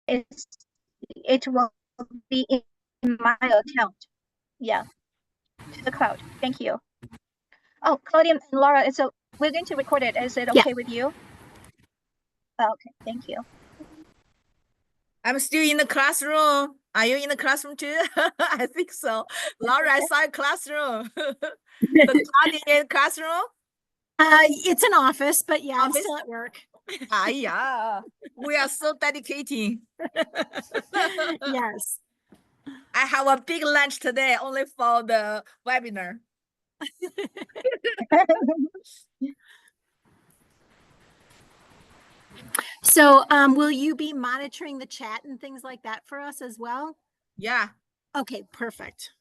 it will be in my account. Yeah, to the cloud. Thank you. Oh, Claudia and Laura, so we're going to record it. Is it Yeah. okay with you? Oh, okay, thank you. I'm still in the classroom. Are you in the classroom too? I think so. Laura, I saw a classroom. So Claudia in classroom? It's an office, but yeah, I'm Office? still at work. Yeah. We are so dedicating. Yes. I have a big lunch today only for the webinar. So, will you be monitoring the chat and things like that for us as well? Yeah. Okay, perfect.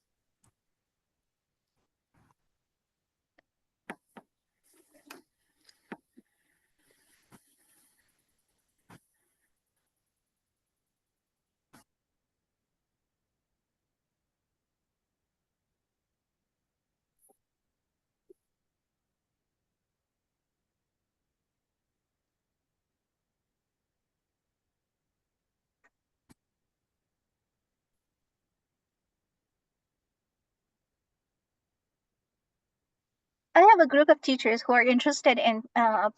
I have a group of teachers who are interested in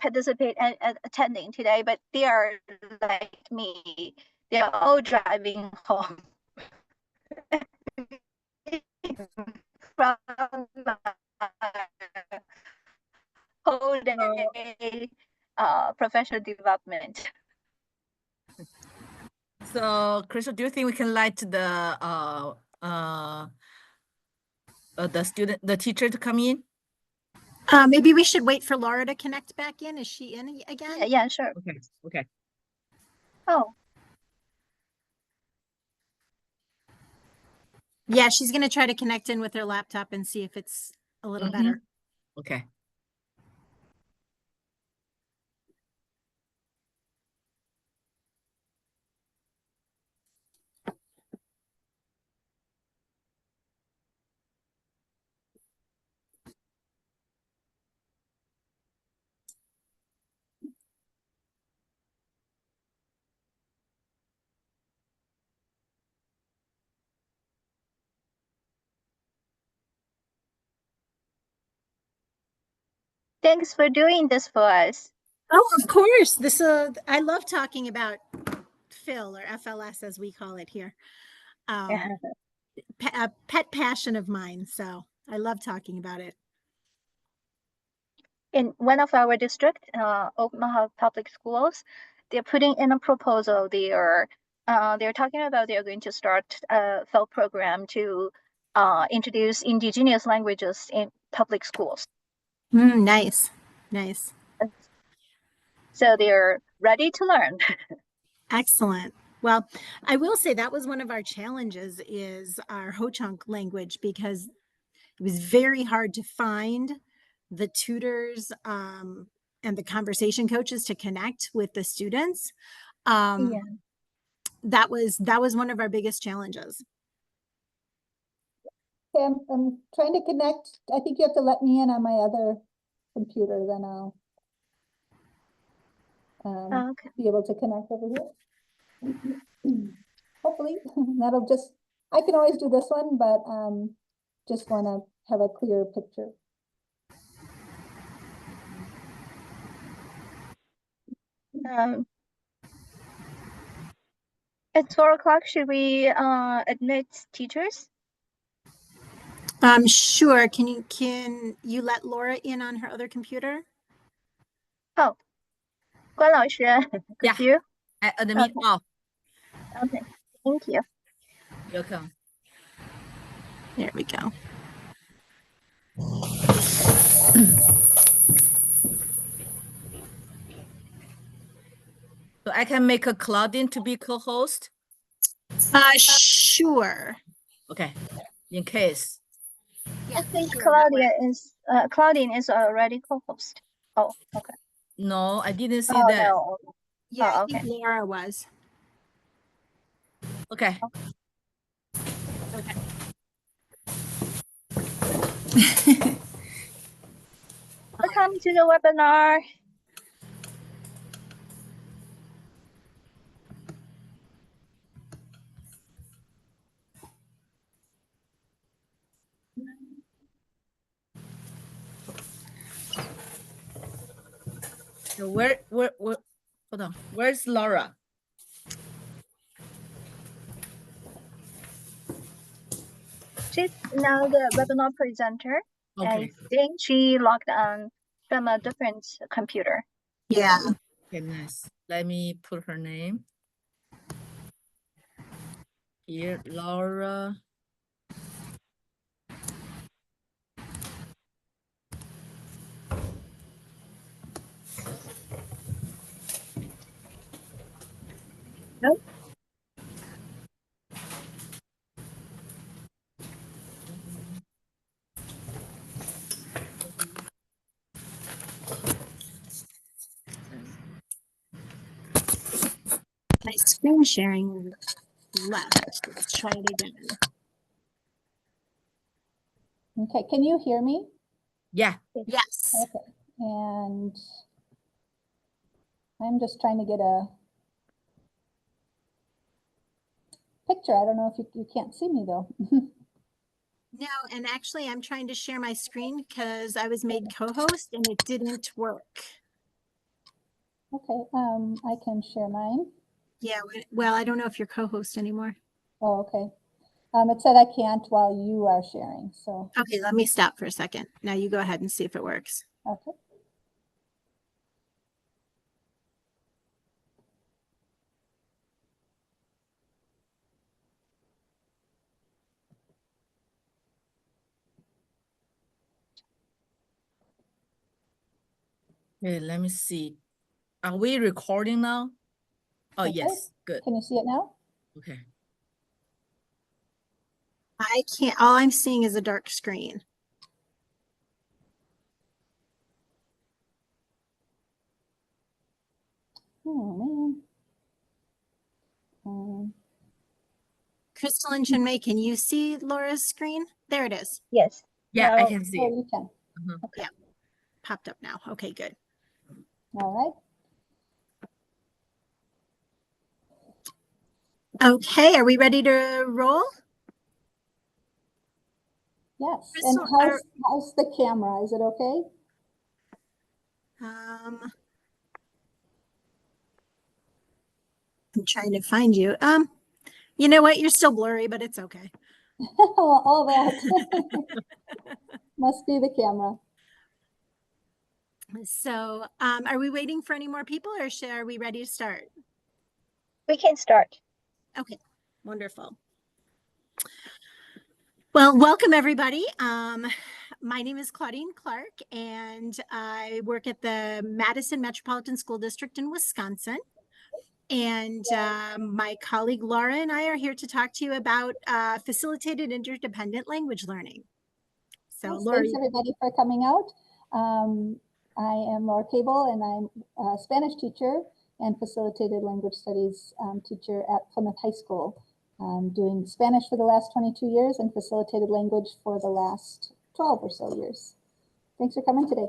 participate and attending today, but they are like me. They are all driving home from whole day professional development. So, Crystal, do you think we can let the teacher to come in? Maybe we should wait for Laura to connect back in. Is she in again? Yeah, sure. Okay. Okay. Oh, Yeah, she's going to try to connect in with her laptop and see if it's a little better. Okay. thanks for doing this for us. Oh, of course. I love talking about Phil, or FLS as we call it here. A pet passion of mine. So I love talking about it. In one of our district, Omaha Public Schools, they're putting in a proposal. They're talking about they're going to start a FEL program to introduce indigenous languages in public schools. Nice. Nice. So they're ready to learn. Excellent. Well, I will say that was one of our challenges is our Ho-Chunk language, because it was very hard to find the tutors and the conversation coaches to connect with the students. Yeah. That was one of our biggest challenges. Okay, I'm trying to connect. I think you have to let me in on my other computer, then I'll be able to connect over here. Hopefully, I can always do this one, but just want to have a clear picture. At 4 o'clock, should we admit teachers? Sure. Can you let Laura in on her other computer? Oh, 关老师, could you? I admit all. Okay, thank you. Welcome. There we go. So I can make a Claudine to be co-host? Sure. Okay, in case. I think Claudine is already co-host. Oh, okay. No, I didn't see that. No. Yeah, okay. I think Laura was. Okay. Okay. Welcome to the webinar. So where, hold on, where's Laura? She's now the webinar presenter. Okay. I think she logged on from a different computer. Yeah. Okay, nice. Let me put her name. Here, Laura. Nope. My screen sharing left. Let's try it again. Okay, can you hear me? Yeah. Yes. Okay, and I'm just trying to get a picture. I don't know if you can't see me though. No, and actually I'm trying to share my screen because I was made co-host and it didn't work. Okay, I can share mine. Yeah, well, I don't know if you're co-host anymore. Oh, okay. It said I can't while you are sharing, so, Okay, let me stop for a second. Now you go ahead and see if it works. okay. Okay, let me see. Are we recording now? Oh, Okay. yes, good. Can you see it now? Okay. I can't, all I'm seeing is a dark screen. Oh, man. Crystal and Chinmay, can you see Laura's screen? There it is. Yes. Yeah, I Now, can see Oh, it. you can. Yeah, popped up now. Okay, good. All right. Okay, are we ready to roll? Yes. And Crystal, how's the camera? Is it okay? I'm trying to find you. You know what? You're still blurry, but it's okay. All that. Must be the camera. So, are we waiting for any more people or are we ready to start? we can start. Okay, wonderful. Well, welcome everybody. My name is Claudine Clark and I work at the Madison Metropolitan School District in Wisconsin. And my colleague Laura and I are here to talk to you about facilitated interdependent language learning. So Yes, Laura, thanks everybody for coming out. I am Laura Cable and I'm a Spanish teacher and facilitated language studies teacher at Plymouth High School. I'm doing Spanish for the last 22 years and facilitated language for the last 12 or so years. Thanks for coming today.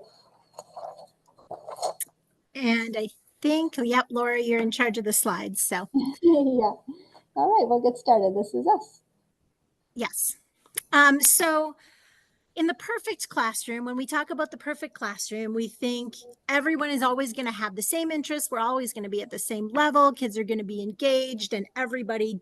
and I think, yep, Laura, you're in charge of the slides. So Yeah. All right, we'll get started. This is us. yes. So in the perfect classroom, when we talk about the perfect classroom, we think everyone is always going to have the same interests. We're always going to be at the same level. Kids are going to be engaged and everybody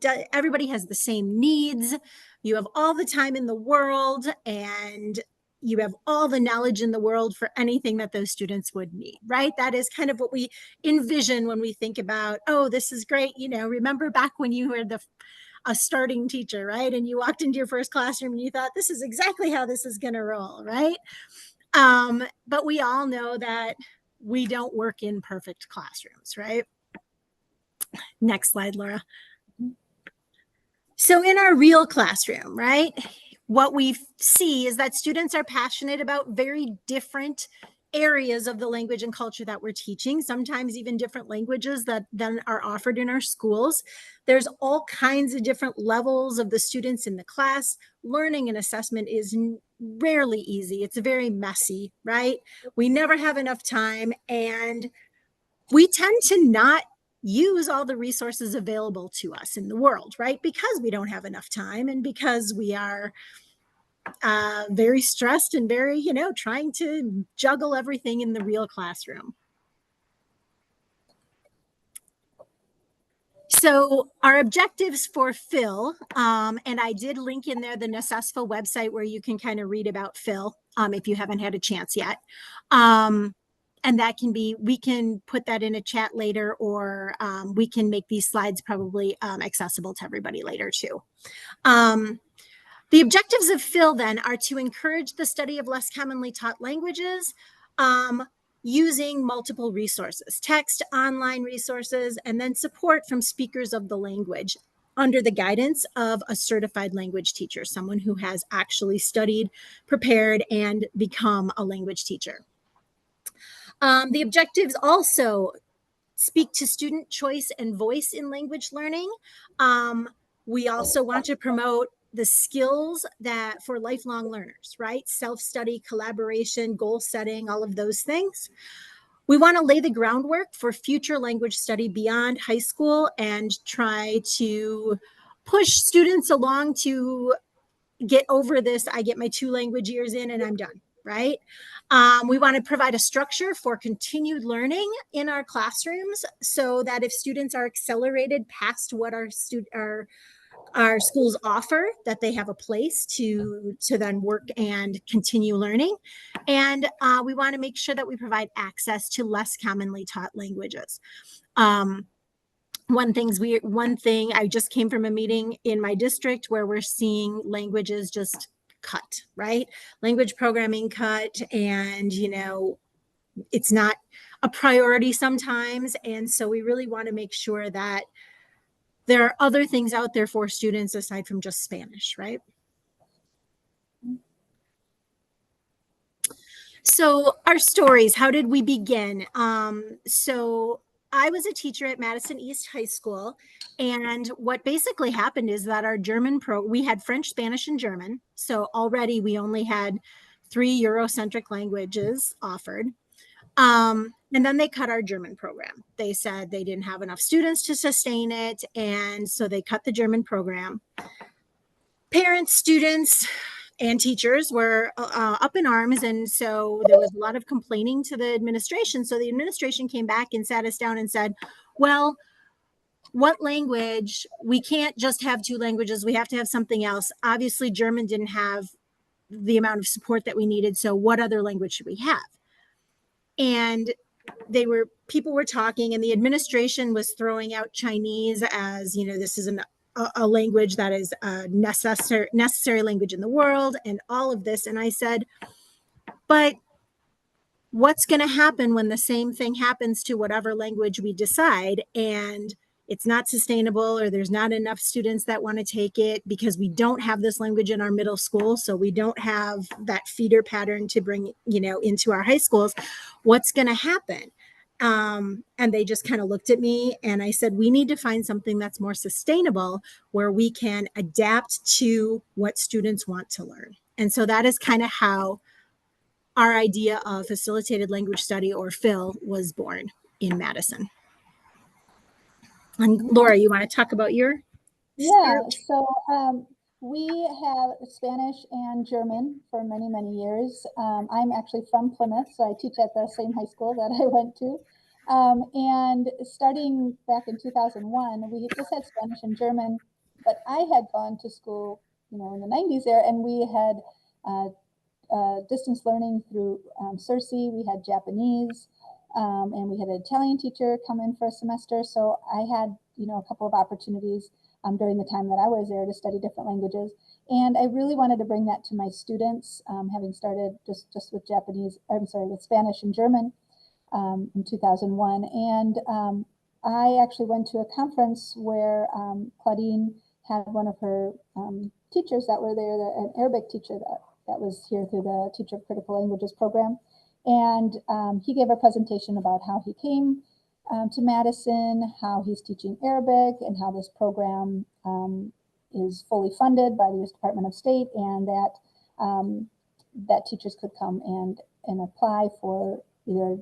has the same needs. You have all the time in the world and you have all the knowledge in the world for anything that those students would need, right? That is kind of what we envision when we think about, oh, this is great. You know, remember back when you were a starting teacher, right? And you walked into your first classroom and you thought, this is exactly how this is going to roll, right? But we all know that we don't work in perfect classrooms, right? Next slide, Laura. So in our real classroom, right, what we see is that students are passionate about very different areas of the language and culture that we're teaching, sometimes even different languages that then are offered in our schools. There's all kinds of different levels of the students in the class. Learning and assessment is rarely easy. It's very messy, right? We never have enough time and we tend to not use all the resources available to us in the world, right? Because we don't have enough time and because we are very stressed and very, trying to juggle everything in the real classroom. So our objectives for Phil, and I did link in there the NACESFA website where you can kind of read about Phil if you haven't had a chance yet. And that can be, we can put that in a chat later, or we can make these slides probably accessible to everybody later too. The objectives of Phil then are to encourage the study of less commonly taught languages using multiple resources, text, online resources, and then support from speakers of the language under the guidance of a certified language teacher, someone who has actually studied, prepared, and become a language teacher. The objectives also speak to student choice and voice in language learning. We also want to promote the skills that for lifelong learners, right? Self-study, collaboration, goal setting, all of those things. We want to lay the groundwork for future language study beyond high school and try to push students along to get over this. I get my 2 language years in and I'm done, right? We want to provide a structure for continued learning in our classrooms so that if students are accelerated past what our schools offer, that they have a place to then work and continue learning. And we want to make sure that we provide access to less commonly taught languages. One thing, I just came from a meeting in my district where we're seeing languages just cut, right? Language programming cut, and it's not a priority sometimes. And so we really want to make sure that there are other things out there for students aside from just Spanish, right? So our stories, how did we begin? So I was a teacher at Madison East High School, and what basically happened is that our German we had French, Spanish, and German. So already we only had 3 Eurocentric languages offered. And then they cut our German program. They said they didn't have enough students to sustain it, and so they cut the German program. Parents, students, and teachers were up in arms, and so there was a lot of complaining to the administration. So the administration came back and sat us down and said, well, what language? We can't just have 2 languages. We have to have something else. Obviously, German didn't have the amount of support that we needed. So what other language should we have? And people were talking, and the administration was throwing out Chinese as, this is a language that is a necessary language in the world, and all of this. And I said, but what's going to happen when the same thing happens to whatever language we decide, and it's not sustainable, or there's not enough students that want to take it because we don't have this language in our middle school, so we don't have that feeder pattern to bring, into our high schools. What's going to happen? And they just kind of looked at me, and I said, we need to find something that's more sustainable where we can adapt to what students want to learn. And so that is kind of how our idea of facilitated language study, or PHIL, was born in Madison. And Laura, you want to talk about your? Yeah, so we have Spanish and German for many, many years. I'm actually from Plymouth, so I teach at the same high school that I went to. And starting back in 2001, we just had Spanish and German, but I had gone to school, in the 90s there, and we had distance learning through CERSI. We had Japanese, and we had an Italian teacher come in for a semester. So I had, a couple of opportunities during the time that I was there to study different languages. And I really wanted to bring that to my students, having started just with with Spanish and German in 2001. And I actually went to a conference where Claudine had one of her teachers that were there, an Arabic teacher that was here through the Teacher of Critical Languages program. And he gave a presentation about how he came to Madison, how he's teaching Arabic, and how this program is fully funded by the U.S. Department of State, and that that teachers could come and apply for either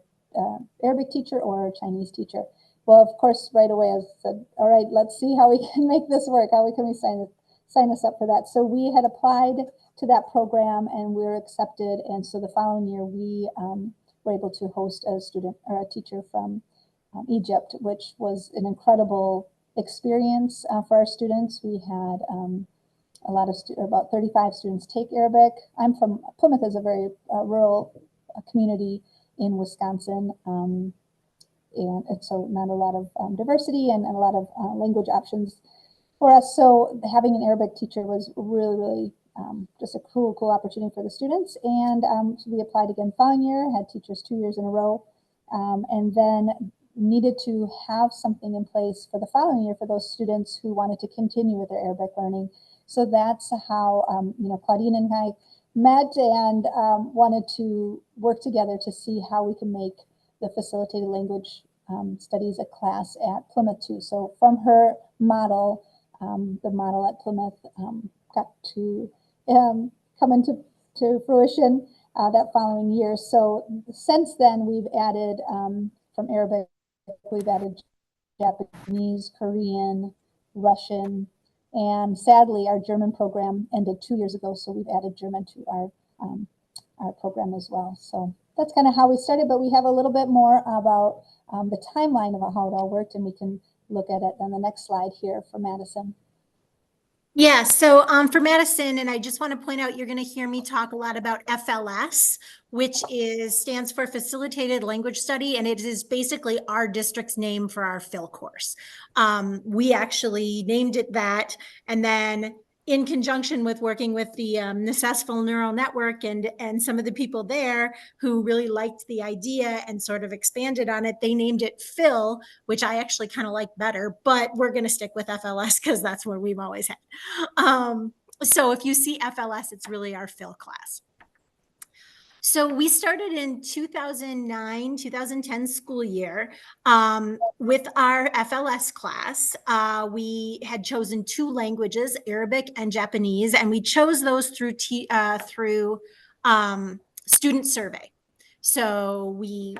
Arabic teacher or a Chinese teacher. Well, of course, right away I said, all right, let's see how we can make this work. How can we sign us up for that? So we had applied to that program, and we were accepted. And so the following year, we were able to host a student or a teacher from Egypt, which was an incredible experience for our students. We had a lot of about 35 students take Arabic. I'm from Plymouth, is a very rural community in Wisconsin, and so not a lot of diversity and a lot of language options for us. So having an Arabic teacher was really just a cool opportunity for the students. And so we applied again following year, had teachers 2 years in a row, and then needed to have something in place for the following year for those students who wanted to continue with their Arabic learning. So that's how Claudine and I met and wanted to work together to see how we can make the facilitated language studies a class at Plymouth too. So from her model, the model at Plymouth got to come into fruition that following year. So since then, we've added from Arabic, we've added Japanese, Korean, Russian, and sadly, our German program ended 2 years ago. So we've added German to our program as well. So that's kind of how we started, but we have a little bit more about the timeline of how it all worked, and we can look at it on the next slide here for Madison. Yeah, so for Madison, and I just want to point out, you're going to hear me talk a lot about FLS, which stands for Facilitated Language Study, and it is basically our district's name for our Phil course. We actually named it that, and then in conjunction with working with the Successful Neural Network and some of the people there who really liked the idea and sort of expanded on it, they named it Phil, which I actually kind of like better, but we're going to stick with FLS because that's what we've always had. So if you see FLS, it's really our Phil class. So we started in 2009, 2010 school year with our FLS class. We had chosen 2 languages, Arabic and Japanese, and we chose those through student survey. So we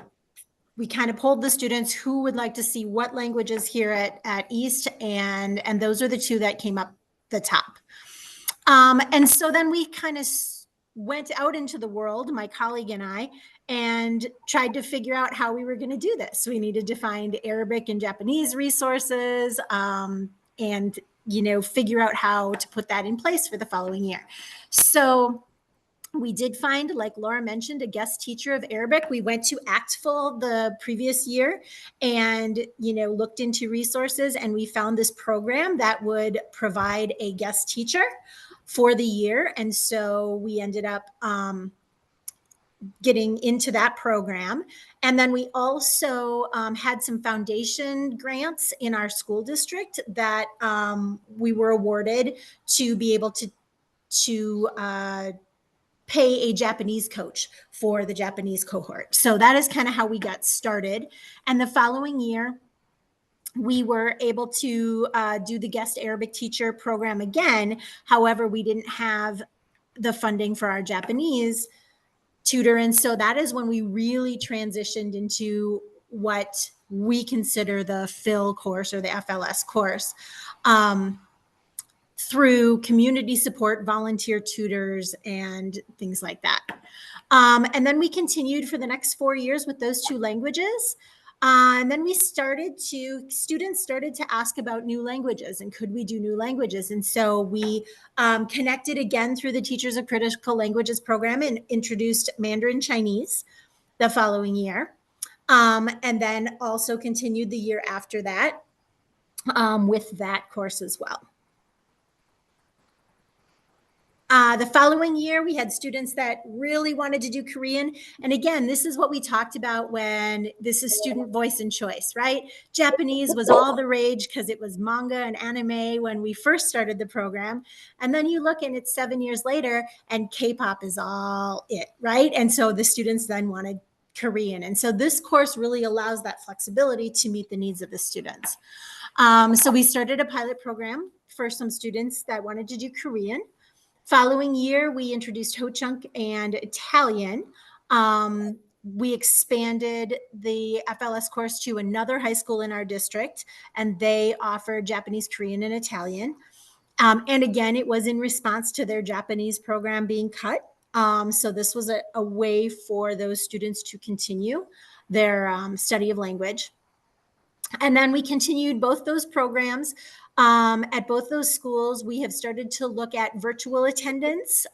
kind of polled the students who would like to see what languages here at East, and those are the 2 that came up the top. And so then we kind of went out into the world, my colleague and I, and tried to figure out how we were going to do this. We needed to find Arabic and Japanese resources, and figure out how to put that in place for the following year. So we did find, like Laura mentioned, a guest teacher of Arabic. We went to ACTFL the previous year and, looked into resources, and we found this program that would provide a guest teacher for the year. And so we ended up getting into that program. And then we also had some foundation grants in our school district that we were awarded to be able to pay a Japanese coach for the Japanese cohort. So that is kind of how we got started. And the following year, we were able to do the guest Arabic teacher program again. However, we didn't have the funding for our Japanese tutor. And so that is when we really transitioned into what we consider the PHIL course or the FLS course. Through community support, volunteer tutors, and things like that. And then we continued for the next 4 years with those 2 languages. And then students started to ask about new languages and could we do new languages? And so we connected again through the Teachers of Critical Languages program and introduced Mandarin Chinese the following year. And then also continued the year after that with that course as well. The following year, we had students that really wanted to do Korean. And again, this is what we talked about when this is student voice and choice, right? Japanese was all the rage because it was manga and anime when we first started the program. And then you look and it's 7 years later and K-pop is all it, right? And so the students then wanted Korean. And so this course really allows that flexibility to meet the needs of the students. So we started a pilot program for some students that wanted to do Korean. Following year, we introduced Ho-Chunk and Italian. We expanded the FLS course to another high school in our district, and they offered Japanese, Korean, and Italian. And again, it was in response to their Japanese program being cut. So this was a way for those students to continue their study of language. And then we continued both those programs. At both those schools, we have started to look at virtual attendance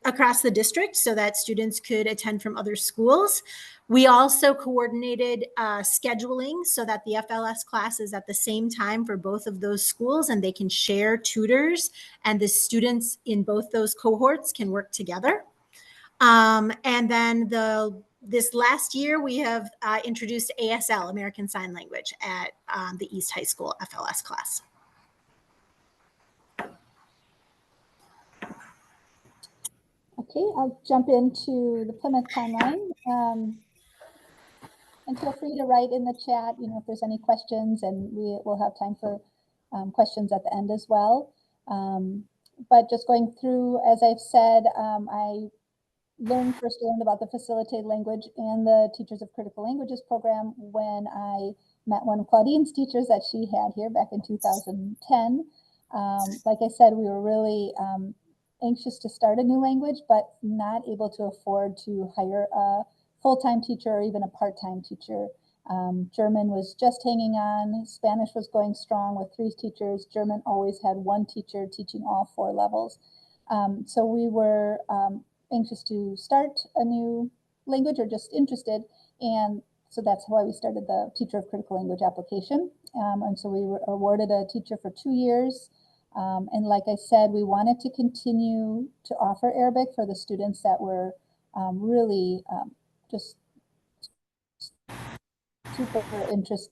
across the district so that students could attend from other schools. We also coordinated scheduling so that the FLS class is at the same time for both of those schools, and they can share tutors, and the students in both those cohorts can work together. And then this last year, we have introduced ASL, American Sign Language, at the East High School FLS class. Okay, I'll jump into the Plymouth timeline. And feel free to write in the chat, if there's any questions, and we will have time for questions at the end as well. But just going through, as I've said, I first learned about the facilitated language and the Teachers of Critical Languages program when I met one of Claudine's teachers that she had here back in 2010. Like I said, we were really anxious to start a new language, but not able to afford to hire a full-time teacher or even a part-time teacher. German was just hanging on. Spanish was going strong with 3 teachers. German always had 1 teacher teaching all 4 levels. So we were anxious to start a new language, or just interested. And so that's why we started the Teacher of Critical Language application. And so we were awarded a teacher for 2 years. And like I said, we wanted to continue to offer Arabic for the students that were really just super interested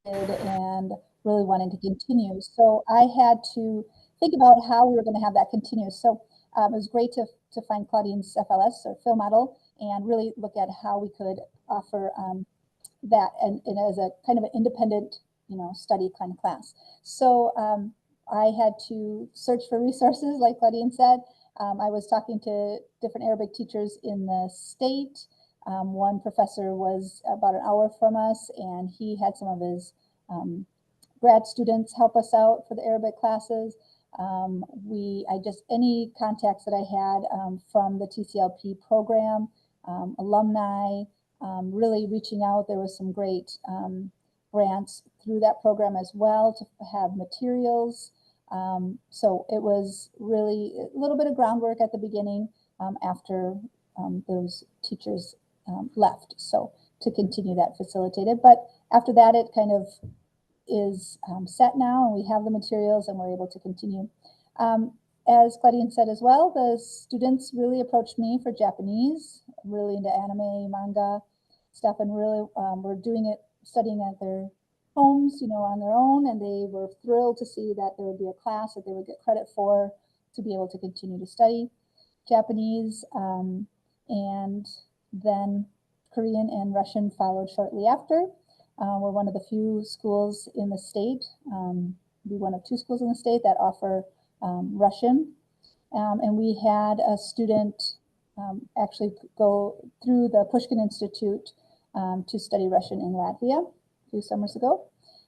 and really wanted to continue. So I had to think about how we were going to have that continue. So it was great to find Claudine's FLS or Phil model and really look at how we could offer that and as a kind of an independent, study kind of class. So I had to search for resources, like Claudine said. I was talking to different Arabic teachers in the state. One professor was about an hour from us, and he had some of his grad students help us out for the Arabic classes. Any contacts that I had from the TCLP program, alumni, really reaching out. There was some great grants through that program as well to have materials. So it was really a little bit of groundwork at the beginning after those teachers left. So to continue that facilitated. But after that, it kind of is set now, and we have the materials and we're able to continue. As Claudine said as well, the students really approached me for Japanese, really into anime, manga stuff, and really were studying at their homes, on their own, and they were thrilled to see that there would be a class that they would get credit for to be able to continue to study Japanese, and then Korean and Russian followed shortly after. We're one of the few schools in the state, be one of 2 schools in the state that offer Russian. And we had a student actually go through the Pushkin Institute to study Russian in Latvia a few summers ago,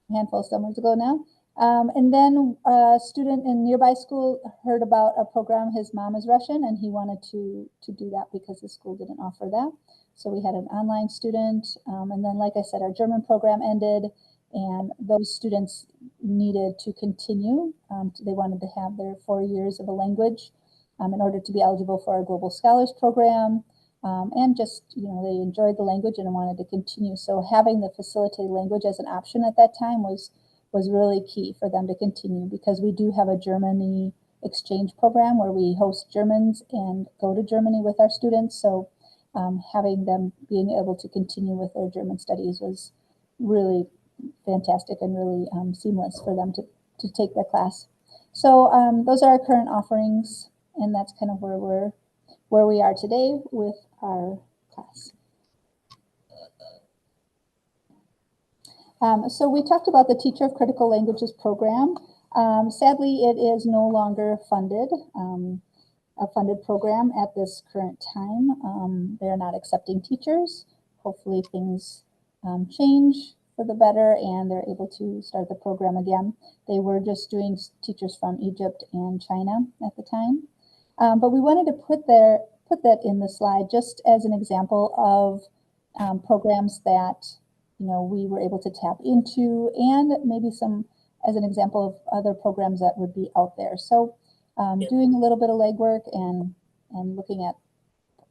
a handful of summers ago now. And then a student in nearby school heard about a program. His mom is Russian, and he wanted to do that because the school didn't offer that. So we had an online student. And then, like I said, our German program ended, and those students needed to continue. They wanted to have their 4 years of a language in order to be eligible for our Global Scholars Program. And just, they enjoyed the language and wanted to continue. So having the facilitated language as an option at that time was really key for them to continue, because we do have a Germany exchange program where we host Germans and go to Germany with our students. So having them being able to continue with their German studies was really fantastic and really seamless for them to take the class. So those are our current offerings, and that's kind of where we are today with our class. So we talked about the Teacher of Critical Languages program. Sadly, it is no longer funded, a funded program at this current time. They're not accepting teachers. Hopefully things change for the better and they're able to start the program again. They were just doing teachers from Egypt and China at the time. But we wanted to put that in the slide just as an example of programs that we were able to tap into, and maybe some, as an example of other programs that would be out there. So doing a little bit of legwork and looking at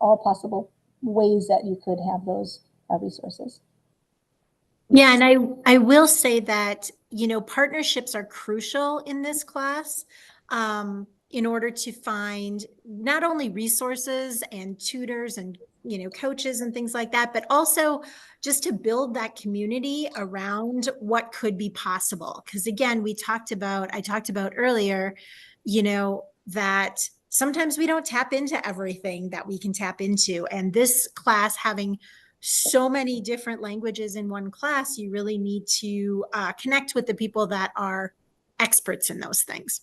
all possible ways that you could have those resources. Yeah, and I will say that, partnerships are crucial in this class, in order to find not only resources and tutors and, coaches and things like that, but also just to build that community around what could be possible. Because again, I talked about earlier, that sometimes we don't tap into everything that we can tap into. And this class having so many different languages in one class, you really need to connect with the people that are experts in those things.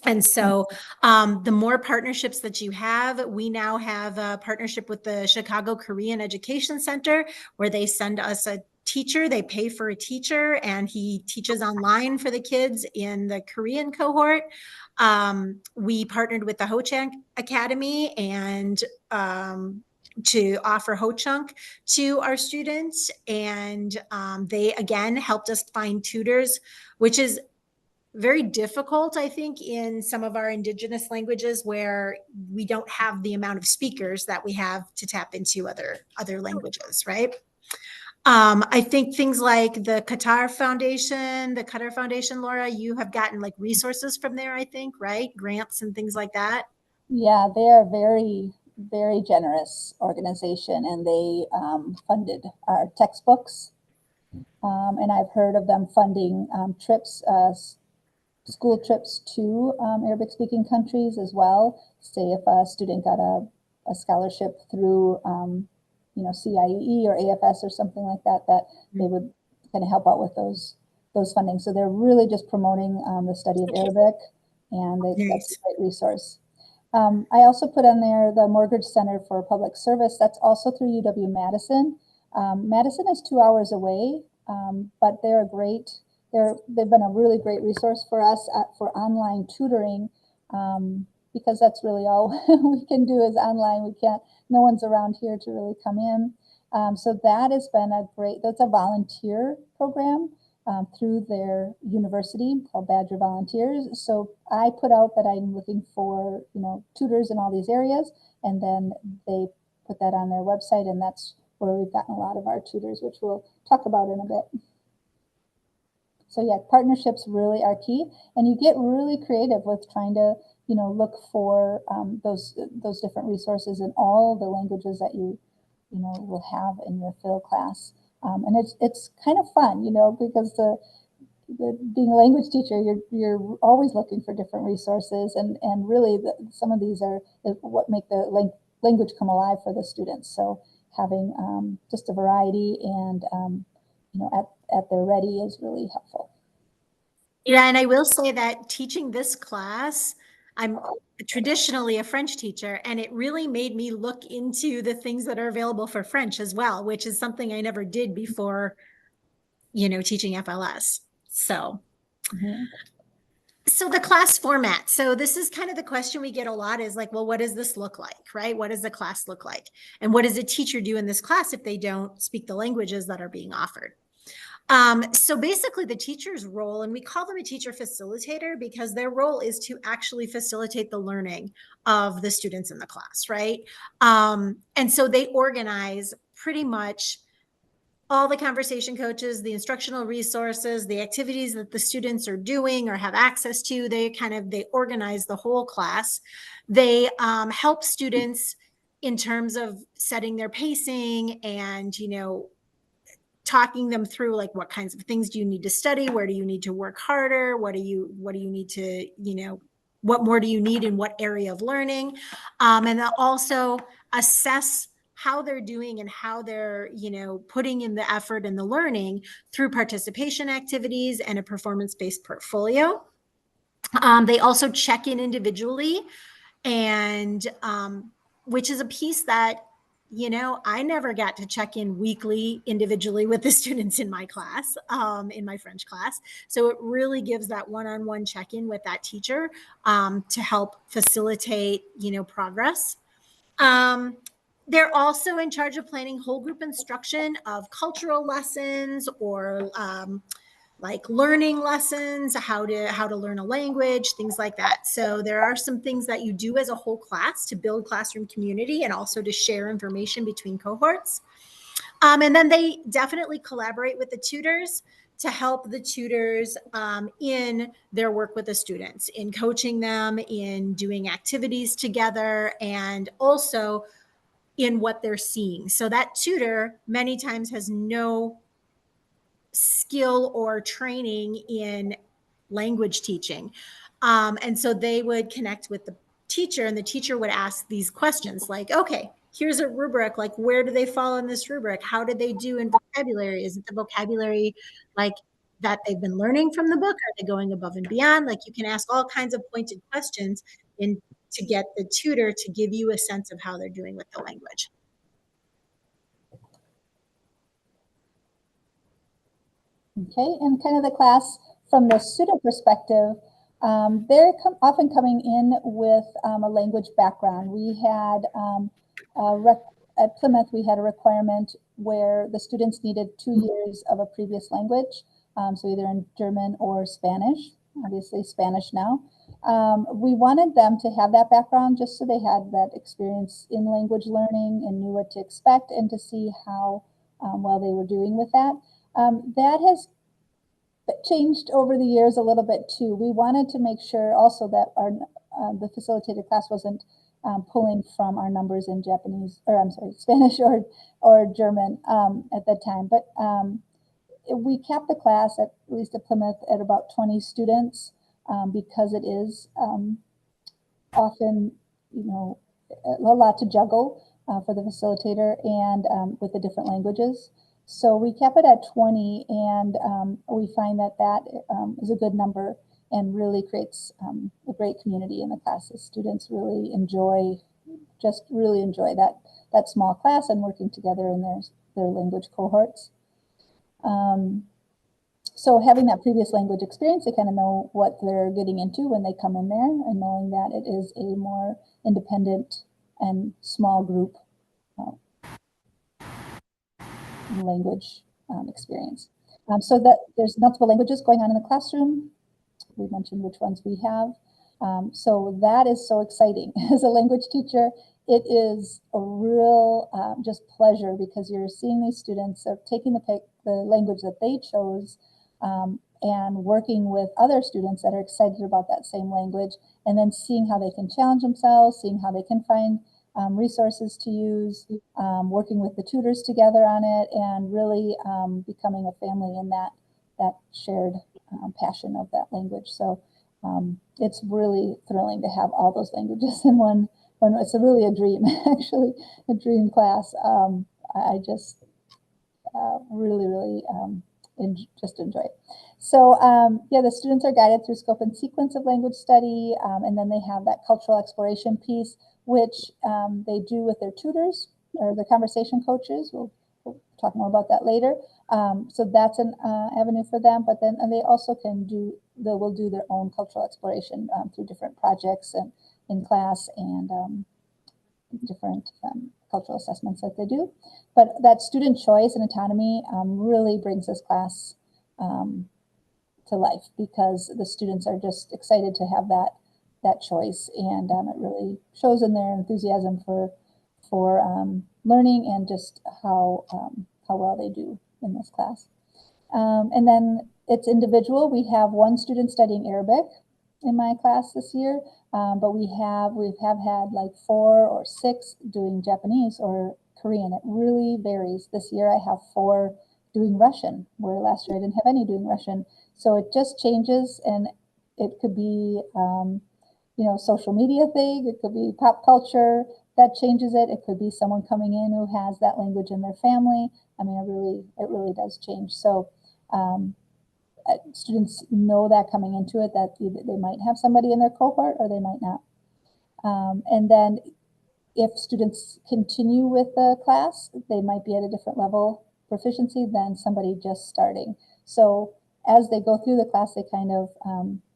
And so the more partnerships that you have, we now have a partnership with the Chicago Korean Education Center, where they send us a teacher, they pay for a teacher, and he teaches online for the kids in the Korean cohort. We partnered with the Ho Chunk Academy and to offer Ho Chunk to our students. And they, again, helped us find tutors, which is very difficult, I think, in some of our indigenous languages where we don't have the amount of speakers that we have to tap into other languages, right? I think things like the Qatar Foundation, Laura, you have gotten like resources from there, I think, right? Grants and things like that. Yeah, they are very, very generous organization, and they funded our textbooks. And I've heard of them funding trips, school trips to Arabic speaking countries as well. Say if a student got a scholarship through, CIEE or AFS or something like that, that they would kind of help out with those funding. So they're really just promoting the study of Arabic, and that's a great resource. I also put on there the Mortgage Center for Public Service. That's also through UW-Madison. Madison is 2 hours away, but they're great. They've been a really great resource for us for online tutoring, because that's really all we can do is online. No one's around here to really come in. So that has been that's a volunteer program through their university called Badger Volunteers. So I put out that I'm looking for, tutors in all these areas, and then they put that on their website, and that's where we've gotten a lot of our tutors, which we'll talk about in a bit. So yeah, partnerships really are key, and you get really creative with trying to, look for those different resources in all the languages that you will have in your Phil class. And it's kind of fun, because being a language teacher, you're always looking for different resources, and really some of these are what make the language come alive for the students. So having just a variety and at their ready is really helpful. Yeah, and I will say that teaching this class, I'm traditionally a French teacher, and it really made me look into the things that are available for French as well, which is something I never did before, teaching FLS. So, So the class format. So this is kind of the question we get a lot is like, well, what does this look like, right? What does the class look like? And what does a teacher do in this class if they don't speak the languages that are being offered? So basically the teacher's role, and we call them a teacher facilitator because their role is to actually facilitate the learning of the students in the class, right? And so they organize pretty much all the conversation coaches, the instructional resources, the activities that the students are doing or have access to. They organize the whole class. They help students in terms of setting their pacing and, talking them through like what kinds of things do you need to study, where do you need to work harder, what do you need to, what more do you need in what area of learning, and they'll also assess how they're doing and how they're putting in the effort and the learning through participation activities and a performance-based portfolio. They also check in individually, and which is a piece that I never got to check in weekly individually with the students in my class, in my French class. So it really gives that one-on-one check-in with that teacher to help facilitate, progress. They're also in charge of planning whole group instruction of cultural lessons or like learning lessons, how to learn a language, things like that. So there are some things that you do as a whole class to build classroom community and also to share information between cohorts. And then they definitely collaborate with the tutors to help the tutors in their work with the students, in coaching them, in doing activities together, and also in what they're seeing. So that tutor many times has no skill or training in language teaching. And so they would connect with the teacher, and the teacher would ask these questions like, okay, here's a rubric, like where do they fall in this rubric? How did they do in vocabulary? Is it the vocabulary like that they've been learning from the book? Are they going above and beyond? Like you can ask all kinds of pointed questions in to get the tutor to give you a sense of how they're doing with the language. Okay, and kind of the class from the student perspective, they're often coming in with a language background. We had at Plymouth, we had a requirement where the students needed 2 years of a previous language, so either in German or Spanish, obviously Spanish now. We wanted them to have that background just so they had that experience in language learning and knew what to expect and to see how well they were doing with that. That has changed over the years a little bit too. We wanted to make sure also that our the facilitated class wasn't pulling from our numbers in Japanese, or I'm sorry, Spanish or German at that time. But we kept the class, at least at Plymouth, at about 20 students because it is often, you know, a lot to juggle for the facilitator and with the different languages. So we kept it at 20, and we find that that is a good number and really creates a great community in the classes. Students really enjoy, that small class and working together in their language cohorts. So having that previous language experience, they kind of know what they're getting into when they come in there, and knowing that it is a more independent and small group language experience. So that there's multiple languages going on in the classroom. We mentioned which ones we have. So that is so exciting. As a language teacher, it is a real just pleasure, because you're seeing these students taking the language that they chose and working with other students that are excited about that same language, and then seeing how they can challenge themselves, seeing how they can find resources to use, working with the tutors together on it, and really becoming a family in that shared passion of that language. So it's really thrilling to have all those languages in one. It's really a dream, actually, a dream class. I just really just enjoy it. So yeah, the students are guided through scope and sequence of language study, and then they have that cultural exploration piece, which they do with their tutors or the conversation coaches. We'll talk more about that later. So that's an avenue for them, but then they also will do their own cultural exploration through different projects and in class and different cultural assessments that they do. But that student choice and autonomy really brings this class to life, because the students are just excited to have that choice, and it really shows in their enthusiasm for learning and just how well they do in this class. And then it's individual. We have one student studying Arabic in my class this year, but we have had like 4 or 6 doing Japanese or Korean. It really varies. This year I have 4 doing Russian, where last year I didn't have any doing Russian. So it just changes, and it could be social media thing. It could be pop culture that changes it. It could be someone coming in who has that language in their family. I mean, it really does change. So students know that coming into it, that they might have somebody in their cohort or they might not. And then if students continue with the class, they might be at a different level proficiency than somebody just starting. So as they go through the class, they kind of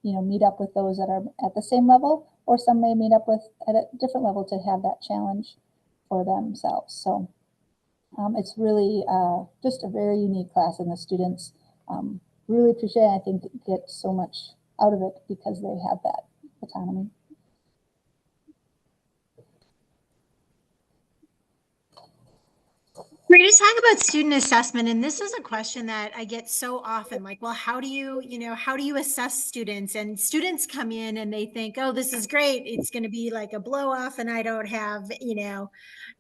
meet up with those that are at the same level, or some may meet up with at a different level to have that challenge for themselves. So it's really just a very unique class, and the students really appreciate it. I think get so much out of it because they have that autonomy. We're going to talk about student assessment, and this is a question that I get so often, like, well, how do you assess students? And students come in and they think, oh, this is great. It's going to be like a blow off and I don't have,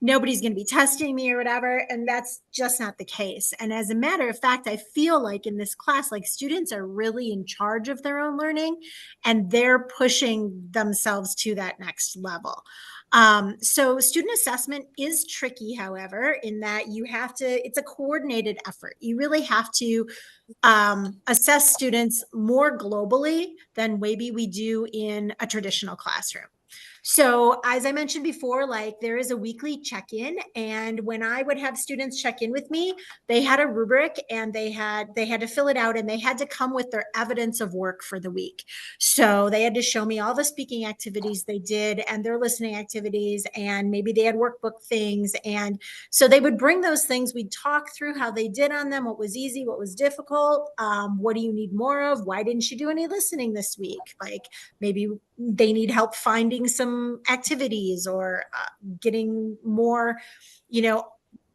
nobody's going to be testing me or whatever. And that's just not the case. And as a matter of fact, I feel like in this class, like students are really in charge of their own learning and they're pushing themselves to that next level. So student assessment is tricky, however, in that it's a coordinated effort. You really have to assess students more globally than maybe we do in a traditional classroom. So as I mentioned before, like there is a weekly check-in, and when I would have students check in with me, they had a rubric and they had to fill it out, and they had to come with their evidence of work for the week. So they had to show me all the speaking activities they did and their listening activities, and maybe they had workbook things. And so they would bring those things. We'd talk through how they did on them, what was easy, what was difficult, what do you need more of? Why didn't you do any listening this week? Like maybe they need help finding some activities or getting more,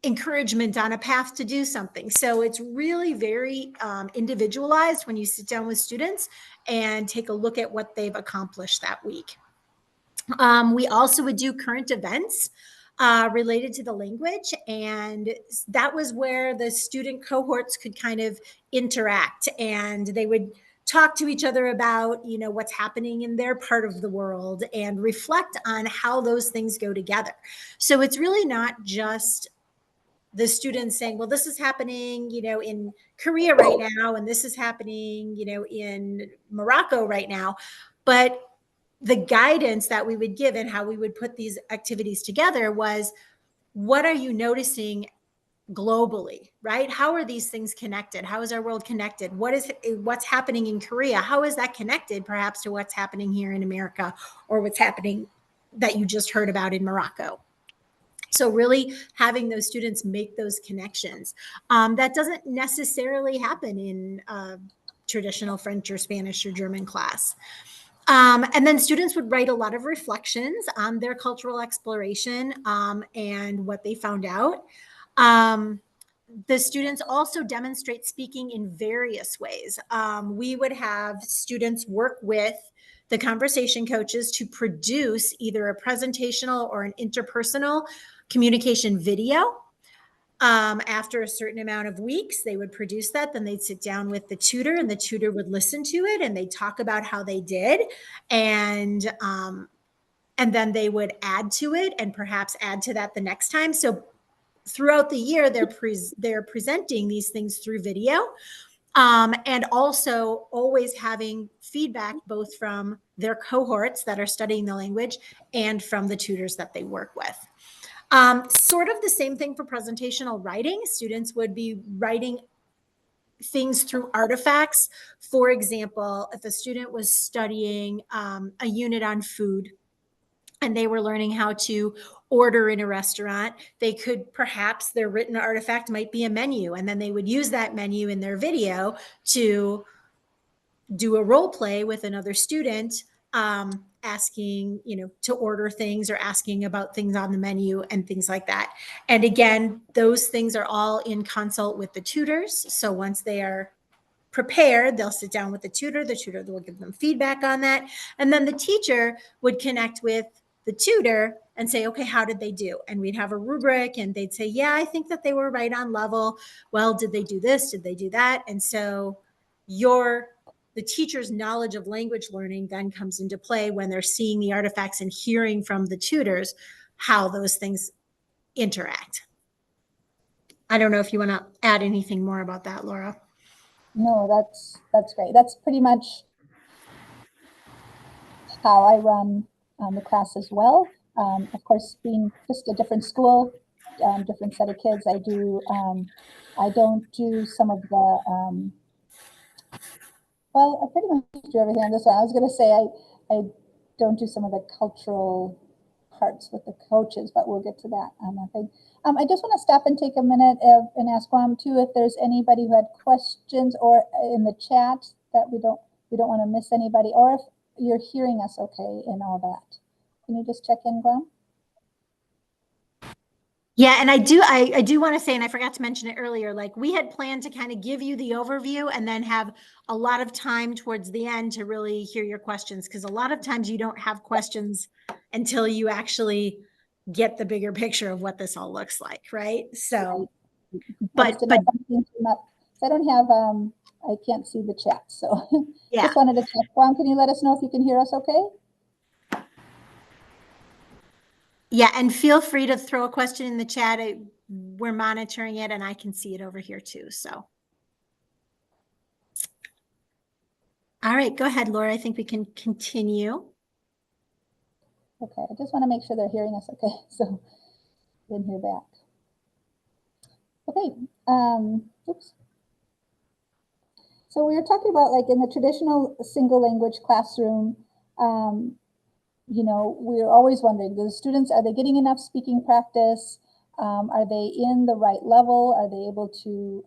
encouragement on a path to do something. So it's really very individualized when you sit down with students and take a look at what they've accomplished that week. We also would do current events related to the language, and that was where the student cohorts could kind of interact, and they would talk to each other about what's happening in their part of the world and reflect on how those things go together. So it's really not just the students saying, well, this is happening in Korea right now, and this is happening in Morocco right now, but the guidance that we would give and how we would put these activities together was, what are you noticing globally, right? How are these things connected? How is our world connected? What's happening in Korea? How is that connected perhaps to what's happening here in America, or what's happening that you just heard about in Morocco? So really having those students make those connections. That doesn't necessarily happen in traditional French or Spanish or German class. And then students would write a lot of reflections on their cultural exploration and what they found out. The students also demonstrate speaking in various ways. We would have students work with the conversation coaches to produce either a presentational or an interpersonal communication video. After a certain amount of weeks, they would produce that. Then they'd sit down with the tutor, and the tutor would listen to it, and they'd talk about how they did. And then they would add to it and perhaps add to that the next time. So throughout the year, they're presenting these things through video, and also always having feedback both from their cohorts that are studying the language and from the tutors that they work with. Sort of the same thing for presentational writing. Students would be writing things through artifacts. For example, if a student was studying a unit on food and they were learning how to order in a restaurant, they could perhaps, their written artifact might be a menu, and then they would use that menu in their video to do a role play with another student, asking, to order things or asking about things on the menu and things like that. And again, those things are all in consult with the tutors. So once they are prepared, they'll sit down with the tutor will give them feedback on that. And then the teacher would connect with the tutor and say, okay, how did they do? And we'd have a rubric, and they'd say, yeah, I think that they were right on level. Well, did they do this? Did they do that? And so the teacher's knowledge of language learning then comes into play when they're seeing the artifacts and hearing from the tutors how those things interact. I don't know if you want to add anything more about that, Laura. No, that's great. That's pretty much how I run the class as well. Of course, being just a different school, different set of kids, I don't do some of the, well, I pretty much do everything on this one. I was going to say I don't do some of the cultural parts with the coaches, but we'll get to that. I think. I just want to stop and take a minute and ask Guam too if there's anybody who had questions or in the chat that we don't want to miss anybody, or if you're hearing us okay and all that. Can you just check in, Guam? Yeah, and I do want to say, and I forgot to mention it earlier, like we had planned to kind of give you the overview and then have a lot of time towards the end to really hear your questions, because a lot of times you don't have questions until you actually get the bigger picture of what this all looks like, right? So, Right. but I don't have I can't see the chat, so yeah. just wanted to check. Guam, can you let us know if you can hear us okay? Yeah, and feel free to throw a question in the chat. We're monitoring it and I can see it over here too, so. All right, go ahead, Laura. I think we can continue. Okay, I just want to make sure they're hearing us okay, so didn't hear back. Okay, oops. So we were talking about, like, in the traditional single language classroom, you know, we're always wondering, the students, are they getting enough speaking practice? Are they in the right level? Are they able to,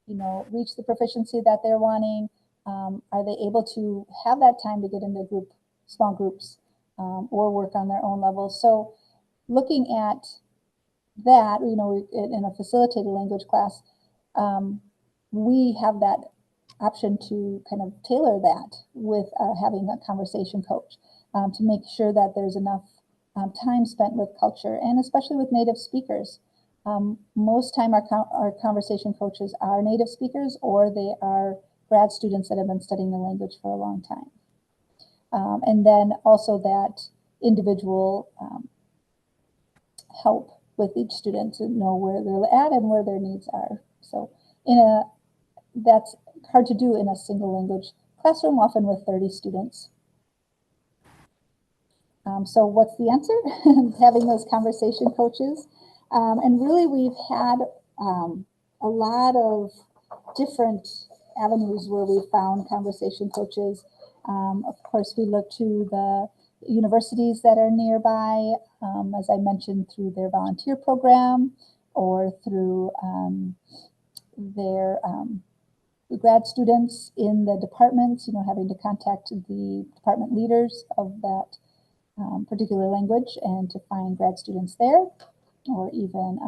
you know, reach the proficiency that they're wanting? Are they able to have that time to get into small groups, or work on their own level? So looking at that, you know, in a facilitated language class, we have that option to kind of tailor that with having a conversation coach, to make sure that there's enough time spent with culture, and especially with native speakers. Most time our conversation coaches are native speakers, or they are grad students that have been studying the language for a long time. And then also that individual help with each student to know where they're at and where their needs are. So that's hard to do in a single language classroom, often with 30 students. So what's the answer? Having those conversation coaches. And really, we've had a lot of different avenues where we found conversation coaches. Of course, we look to the universities that are nearby, as I mentioned, through their volunteer program, or through their grad students in the departments, you know, having to contact the department leaders of that particular language and to find grad students there, or even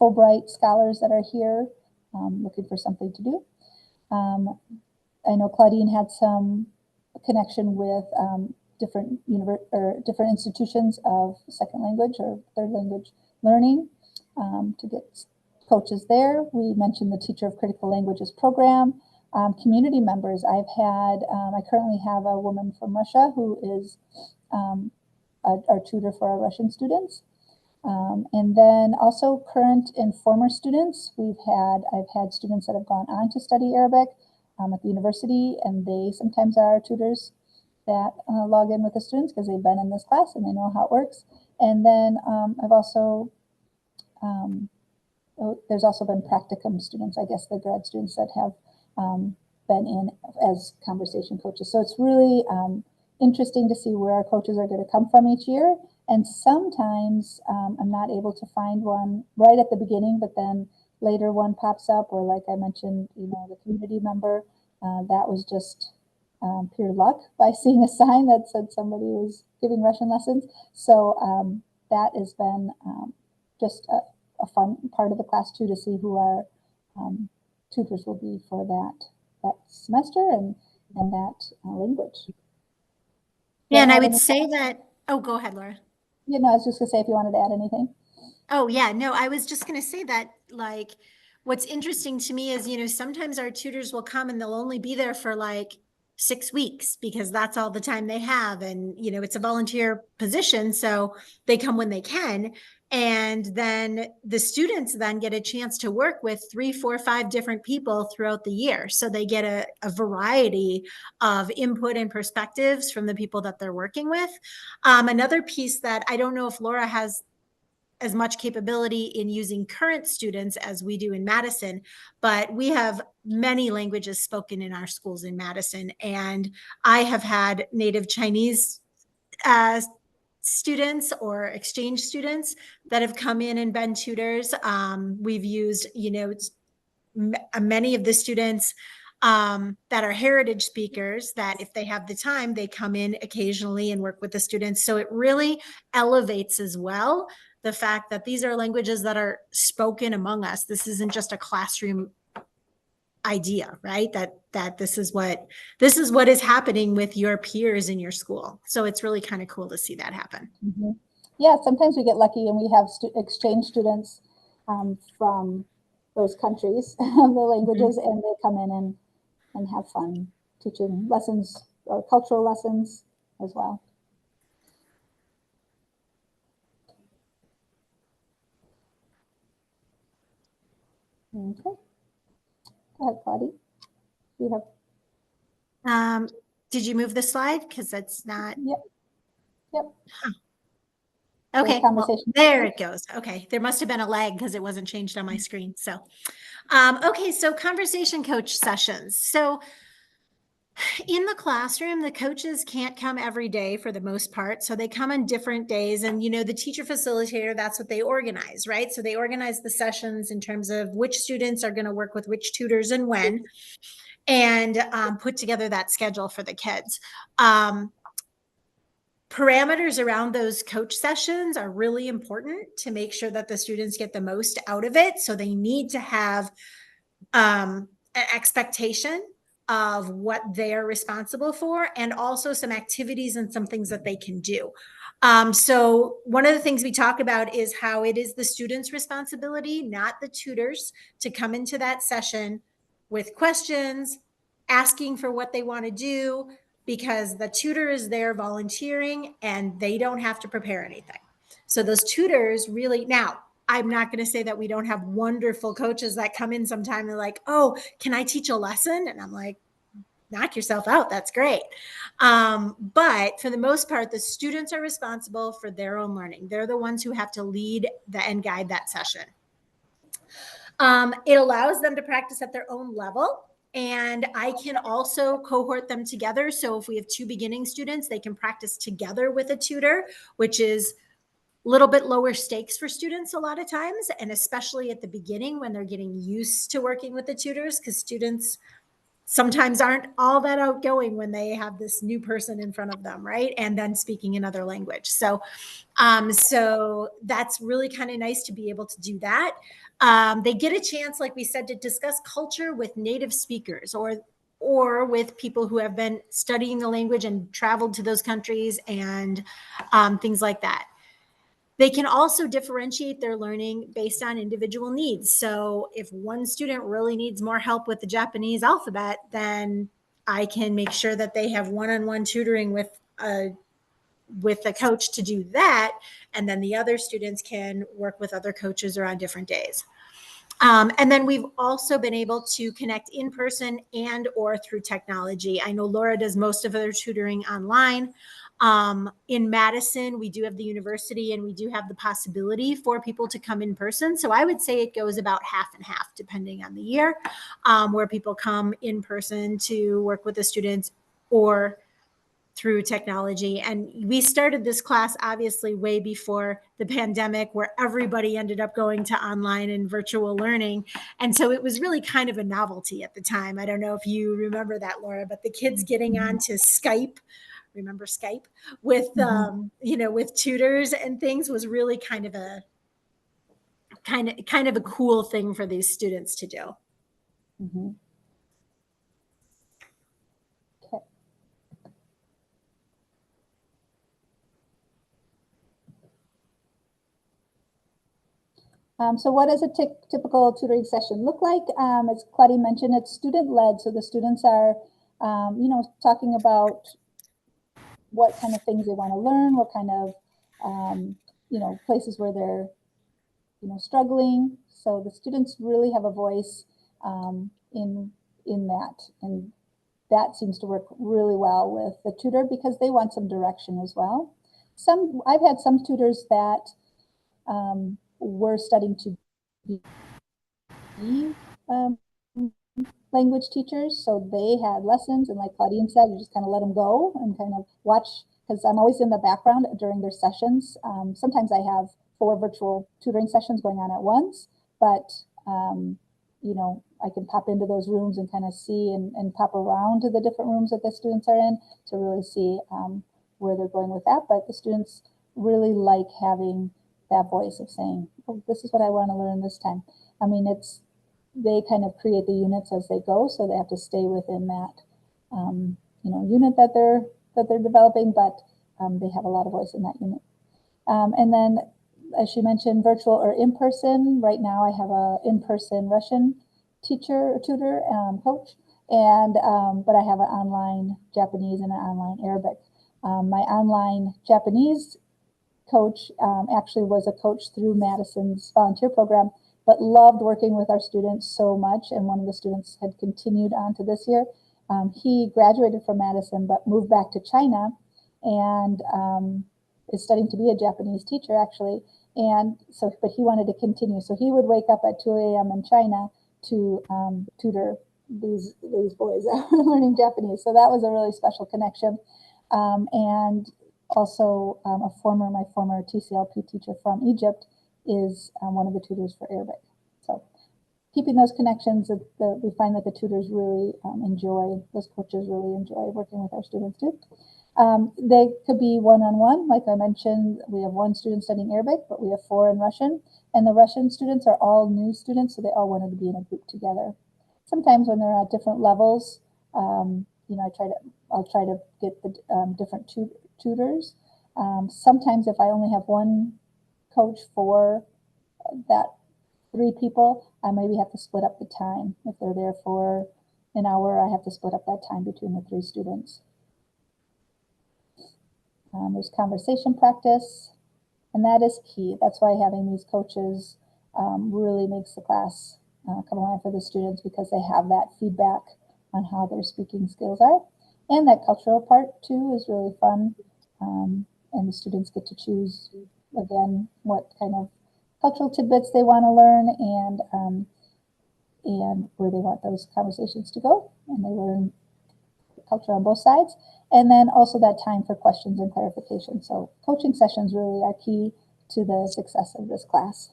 Fulbright scholars that are here looking for something to do. I know Claudine had some connection with different institutions of second language or third language learning to get coaches there. We mentioned the Teacher of Critical Languages program. Community members, I currently have a woman from Russia who is our tutor for our Russian students. And then also current and former students. I've had students that have gone on to study Arabic at the university, and they sometimes are our tutors that log in with the students because they've been in this class and they know how it works. And then I've also, there's also been practicum students, I guess the grad students that have been in as conversation coaches. So it's really interesting to see where our coaches are going to come from each year. And sometimes I'm not able to find one right at the beginning, but then later one pops up, or like I mentioned, you know, the community member, that was just pure luck by seeing a sign that said somebody was giving Russian lessons. So that has been just a fun part of the class too, to see who our tutors will be for that semester and that language. Yeah, and I would say that, oh, go ahead, Laura. You know, I was just gonna say if you wanted to add anything. Oh, yeah, no, I was just going to say that, like, what's interesting to me is, you know, sometimes our tutors will come and they'll only be there for like 6 weeks because that's all the time they have. And, you know, it's a volunteer position, so they come when they can. And then the students then get a chance to work with 3, 4, 5 different people throughout the year. So they get a variety of input and perspectives from the people that they're working with. Another piece that I don't know if Laura has as much capability in using current students as we do in Madison, but we have many languages spoken in our schools in Madison. And I have had native Chinese students or exchange students that have come in and been tutors. We've used, many of the students that are heritage speakers, that if they have the time, they come in occasionally and work with the students. So it really elevates as well the fact that these are languages that are spoken among us. This isn't just a classroom idea, right? That this is what is happening with your peers in your school. So it's really kind of cool to see that happen. Mm-hmm. Yeah, sometimes we get lucky and we have exchange students from those countries, the languages, and they come in and have fun teaching lessons or cultural lessons as well. Okay. Go ahead, Claudia. You have. Did you move the slide? Because that's not. Yep. Yep. Huh. Okay, conversation. Well, there it goes. Okay, there must have been a lag because it wasn't changed on my screen. So, okay, so conversation coach sessions. So in the classroom, the coaches can't come every day for the most part. So they come on different days, and the teacher facilitator, that's what they organize, right? So they organize the sessions in terms of which students are going to work with which tutors and when, and put together that schedule for the kids. Parameters around those coach sessions are really important to make sure that the students get the most out of it. So they need to have an expectation of what they're responsible for, and also some activities and some things that they can do. So one of the things we talk about is how it is the student's responsibility, not the tutors, to come into that session with questions, asking for what they want to do, because the tutor is there volunteering and they don't have to prepare anything. So those tutors really, now, I'm not going to say that we don't have wonderful coaches that come in sometime and they're like, oh, can I teach a lesson? And I'm like, knock yourself out. That's great. But for the most part, the students are responsible for their own learning. They're the ones who have to lead and guide that session. It allows them to practice at their own level. And I can also cohort them together. So if we have 2 beginning students, they can practice together with a tutor, which is a little bit lower stakes for students a lot of times, and especially at the beginning when they're getting used to working with the tutors, because students sometimes aren't all that outgoing when they have this new person in front of them, right? And then speaking another language. So that's really kind of nice to be able to do that. They get a chance, like we said, to discuss culture with native speakers or with people who have been studying the language and traveled to those countries, and things like that. They can also differentiate their learning based on individual needs. So if one student really needs more help with the Japanese alphabet, then I can make sure that they have one-on-one tutoring with a coach to do that. And then the other students can work with other coaches or on different days. And then we've also been able to connect in person and or through technology. I know Laura does most of her tutoring online. In Madison, we do have the university, and we do have the possibility for people to come in person. So I would say it goes about half and half, depending on the year, where people come in person to work with the students or through technology. And we started this class obviously way before the pandemic, where everybody ended up going to online and virtual learning. And so it was really kind of a novelty at the time. I don't know if you remember that, Laura, but the kids getting onto Skype, remember Skype, with with tutors and things, was really kind of a cool thing for these students to do. Mm-hmm. Okay. So what does a typical tutoring session look like? As Claudia mentioned, it's student-led. So the students are, talking about what kind of things they want to learn, what kind of, places where they're, struggling. So the students really have a voice in that. And that seems to work really well with the tutor, because they want some direction as well. I've had some tutors that were studying to be language teachers. So they had lessons, and like Claudine said, you just kind of let them go and kind of watch because I'm always in the background during their sessions. Sometimes I have 4 virtual tutoring sessions going on at once, but you know, I can pop into those rooms and kind of see and pop around to the different rooms that the students are in to really see where they're going with that. But the students really like having that voice of saying, oh, this is what I want to learn this time. I mean, they kind of create the units as they go, so they have to stay within that you know, unit that they're developing, but they have a lot of voice in that unit. And then, as she mentioned, virtual or in-person. Right now, I have a in-person Russian teacher, tutor, coach, and but I have an online Japanese and an online Arabic. My online Japanese coach actually was a coach through Madison's volunteer program, but loved working with our students so much. And one of the students had continued on to this year. He graduated from Madison, but moved back to China and is studying to be a Japanese teacher, actually. And so, but he wanted to continue. So he would wake up at 2 a.m. in China to tutor these boys that were learning Japanese. So that was a really special connection. And also my former TCLP teacher from Egypt is one of the tutors for Arabic. So keeping those connections, we find that the tutors really enjoy, those coaches really enjoy working with our students too. They could be one-on-one, like I mentioned. We have 1 student studying Arabic, but we have 4 in Russian, and the Russian students are all new students, so they all wanted to be in a group together. Sometimes when they're at different levels, you know, I'll try to get the different tutors. Sometimes if I only have 1 coach for that 3 people, I maybe have to split up the time. If they're there for an hour, I have to split up that time between the 3 students. There's conversation practice, and that is key. That's why having these coaches really makes the class come alive for the students, because they have that feedback on how their speaking skills are. And that cultural part too is really fun. And the students get to choose, again, what kind of cultural tidbits they want to learn and where they want those conversations to go. And they learn culture on both sides. And then also that time for questions and clarification. So coaching sessions really are key to the success of this class.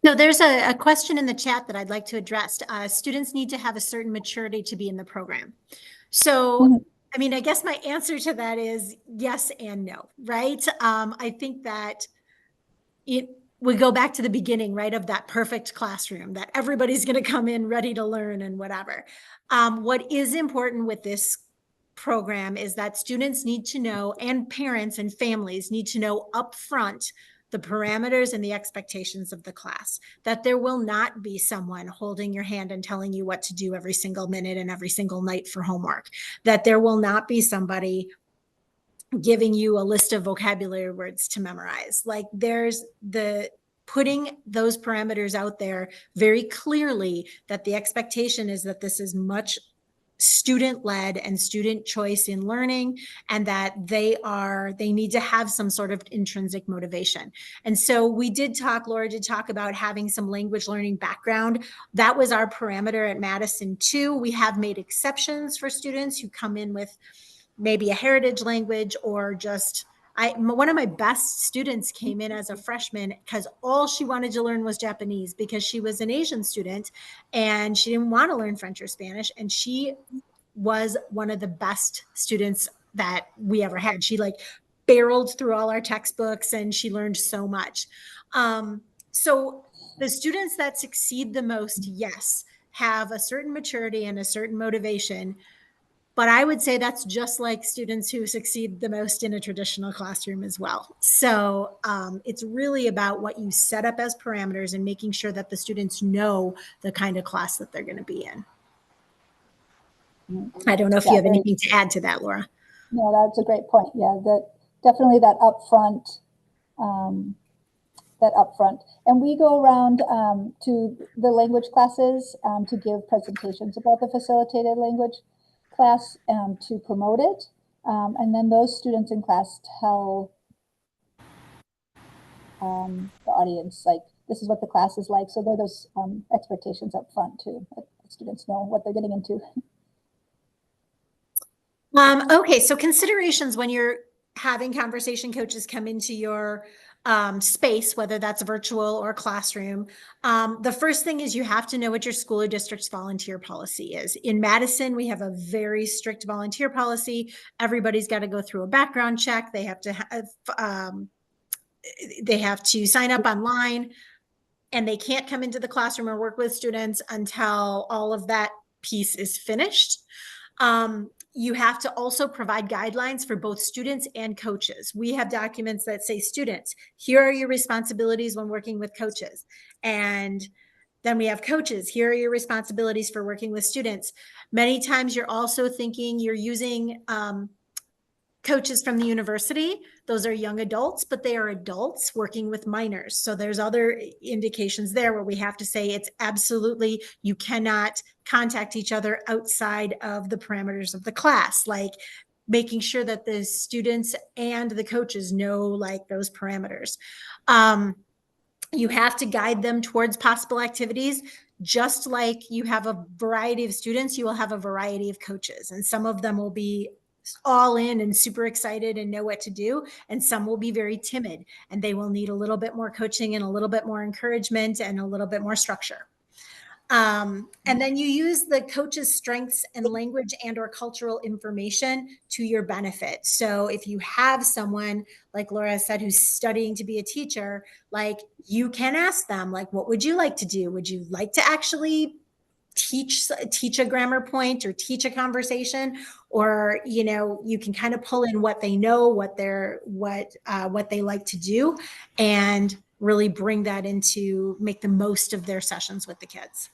So there's a question in the chat that I'd like to address. Students need to have a certain maturity to be in the program. So, I mean, I guess my answer to that is yes and no, right? I think that we go back to the beginning, right, of that perfect classroom that everybody's going to come in ready to learn and whatever. What is important with this program is that students need to know, and parents and families need to know upfront, the parameters and the expectations of the class, that there will not be someone holding your hand and telling you what to do every single minute and every single night for homework, that there will not be somebody giving you a list of vocabulary words to memorize. Like, there's the putting those parameters out there very clearly, that the expectation is that this is much student-led and student choice in learning, and that they need to have some sort of intrinsic motivation. And so Laura did talk about having some language learning background. That was our parameter at Madison too. We have made exceptions for students who come in with maybe a heritage language, or just one of my best students came in as a freshman because all she wanted to learn was Japanese, because she was an Asian student and she didn't want to learn French or Spanish. And she was one of the best students that we ever had. She like barreled through all our textbooks and she learned so much. So the students that succeed the most, yes, have a certain maturity and a certain motivation. But I would say that's just like students who succeed the most in a traditional classroom as well. So it's really about what you set up as parameters and making sure that the students know the kind of class that they're going to be in. I don't know if you have anything to add to that, Laura. No, that's a great point. Yeah, definitely that upfront. And we go around to the language classes to give presentations about the facilitated language class to promote it. And then those students in class tell the audience, like, this is what the class is like. So there are those expectations up front too, that students know what they're getting into. Okay, so considerations when you're having conversation coaches come into your space, whether that's virtual or classroom. The first thing is you have to know what your school or district's volunteer policy is. In Madison, we have a very strict volunteer policy. Everybody's got to go through a background check. They have to sign up online, and they can't come into the classroom or work with students until all of that piece is finished. You have to also provide guidelines for both students and coaches. We have documents that say, students, here are your responsibilities when working with coaches. And then we have coaches, here are your responsibilities for working with students. Many times you're also thinking you're using coaches from the university. Those are young adults, but they are adults working with minors. So there's other indications there where we have to say it's absolutely, you cannot contact each other outside of the parameters of the class, like making sure that the students and the coaches know like those parameters. You have to guide them towards possible activities. Just like you have a variety of students, you will have a variety of coaches, and some of them will be all in and super excited and know what to do. And some will be very timid and they will need a little bit more coaching and a little bit more encouragement and a little bit more structure. And then you use the coach's strengths and language and or cultural information to your benefit. So if you have someone, like Laura said, who's studying to be a teacher, like you can ask them, like, what would you like to do? Would you like to actually teach a grammar point or teach a conversation? Or, you can kind of pull in what they know, what they like to do, and really bring that into make the most of their sessions with the kids.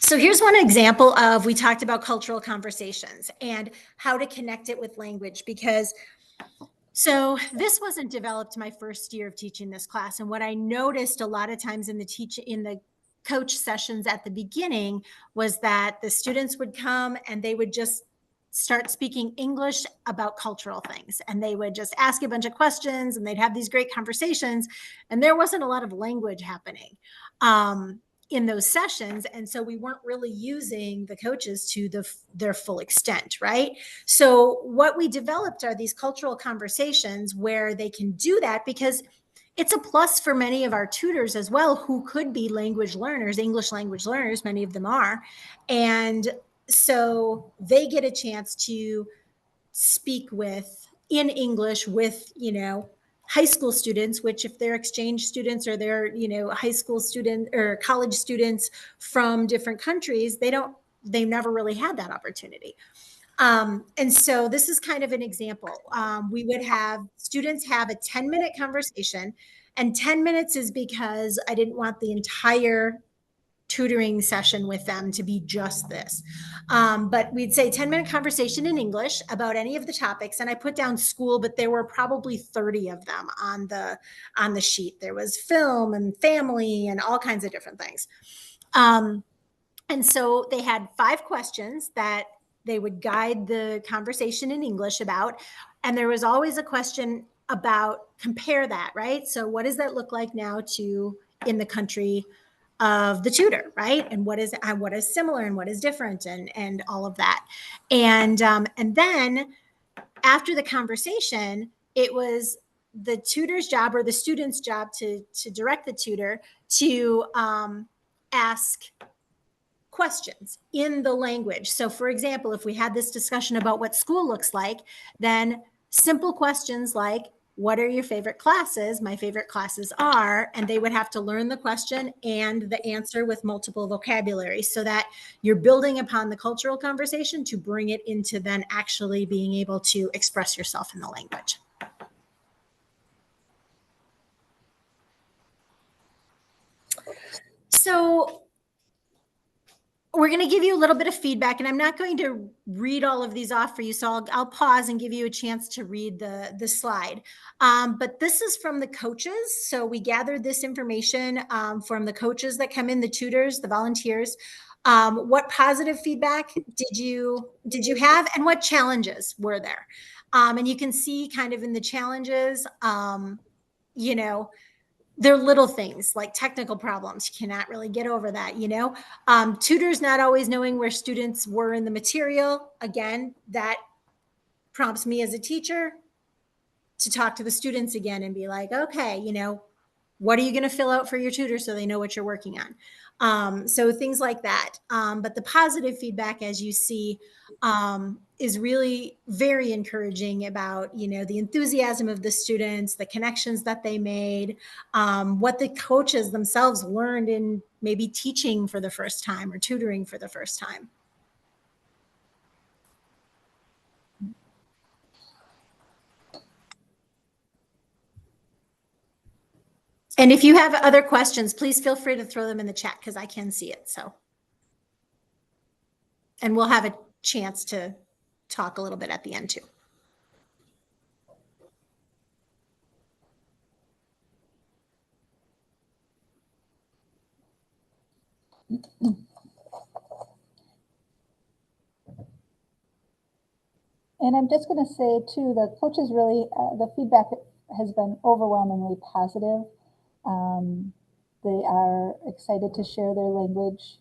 So here's one example of, we talked about cultural conversations and how to connect it with language, because so this wasn't developed my first year of teaching this class. And what I noticed a lot of times in the coach sessions at the beginning was that the students would come and they would just start speaking English about cultural things. And they would just ask a bunch of questions and they'd have these great conversations. And there wasn't a lot of language happening in those sessions. And so we weren't really using the coaches to their full extent, right? So what we developed are these cultural conversations where they can do that, because it's a plus for many of our tutors as well, who could be language learners, English language learners, many of them are. And so they get a chance to speak in English with, high school students, which if they're exchange students or they're, high school student or college students from different countries, they never really had that opportunity. And so this is kind of an example. We would have students have a 10-minute conversation, and 10 minutes is because I didn't want the entire tutoring session with them to be just this. But we'd say 10-minute conversation in English about any of the topics. And I put down school, but there were probably 30 of them on the sheet. There was film and family and all kinds of different things. And so they had 5 questions that they would guide the conversation in English about. And there was always a question about compare that, right? So what does that look like now to in the country of the tutor, right? And what is similar and what is different and all of that. And then after the conversation, it was the tutor's job or the student's job to direct the tutor to ask questions in the language. So for example, if we had this discussion about what school looks like, then simple questions like, what are your favorite classes? My favorite classes are, and they would have to learn the question and the answer with multiple vocabulary, so that you're building upon the cultural conversation to bring it into then actually being able to express yourself in the language. So we're going to give you a little bit of feedback, and I'm not going to read all of these off for you. So I'll pause and give you a chance to read the slide. But this is from the coaches. So we gathered this information from the coaches that come in, the tutors, the volunteers. What positive feedback did you have, and what challenges were there? And you can see kind of in the challenges, they're little things like technical problems. You cannot really get over that, you know. Tutors not always knowing where students were in the material. Again, that prompts me as a teacher to talk to the students again and be like, okay, you know, what are you going to fill out for your tutor so they know what you're working on? So things like that. But the positive feedback, as you see, is really very encouraging about, you know, the enthusiasm of the students, the connections that they made, what the coaches themselves learned in maybe teaching for the first time or tutoring for the first time. And if you have other questions, please feel free to throw them in the chat because I can see it. So, and we'll have a chance to talk a little bit at the end too. And I'm just going to say too, the coaches really, the feedback has been overwhelmingly positive. They are excited to share their language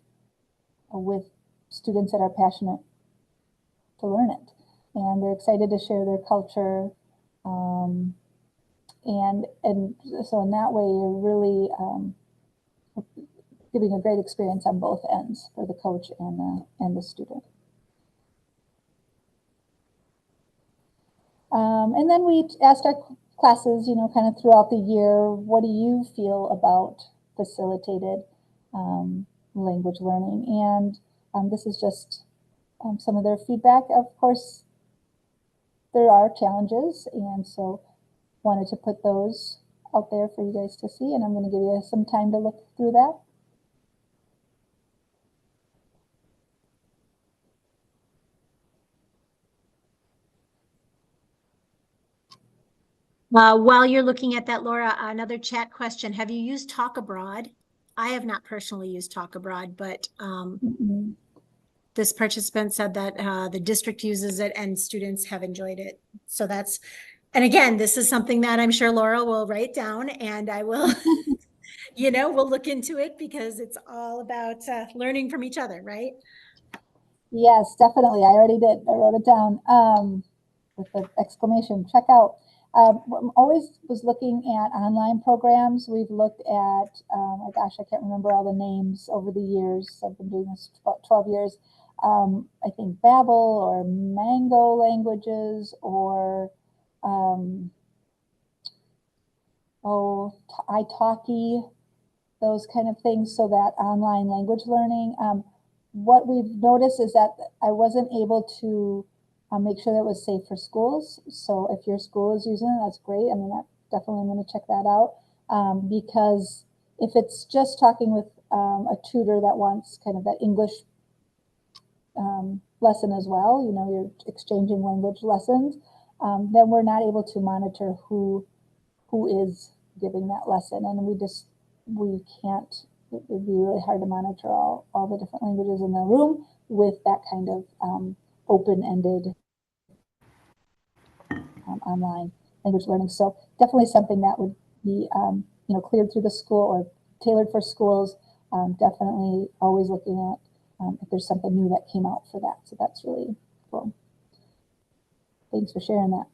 with students that are passionate to learn it. And they're excited to share their culture. And so in that way, you're really giving a great experience on both ends for the coach and the student. And then we asked our classes, you know, kind of throughout the year, what do you feel about facilitated language learning? And this is just some of their feedback. Of course, there are challenges, and so wanted to put those out there for you guys to see, and I'm going to give you some time to look through that. While you're looking at that, Laura, another chat question. Have you used Talk Abroad? I have not personally used Talk Abroad, but this participant said that the district uses it and students have enjoyed it. So that's, and again, this is something that I'm sure Laura will write down, and I will, you know, we'll look into it because it's all about learning from each other, right? Yes, definitely. I already did. I wrote it down with the exclamation, check out. I'm always was looking at online programs. We've looked at, my gosh, I can't remember all the names over the years. I've been doing this about 12 years. I think Babbel or Mango Languages or italki, those kind of things, so that online language learning. What we've noticed is that I wasn't able to make sure that it was safe for schools. So if your school is using it, that's great. I mean, that definitely I'm going to check that out because if it's just talking with a tutor that wants kind of that English lesson as well, you know, you're exchanging language lessons, then we're not able to monitor who is giving that lesson, and we can't. It'd be really hard to monitor all the different languages in the room with that kind of open-ended online language learning. So definitely something that would be you know, cleared through the school or tailored for schools. Definitely always looking at if there's something new that came out for that. So that's really cool. Thanks for sharing that.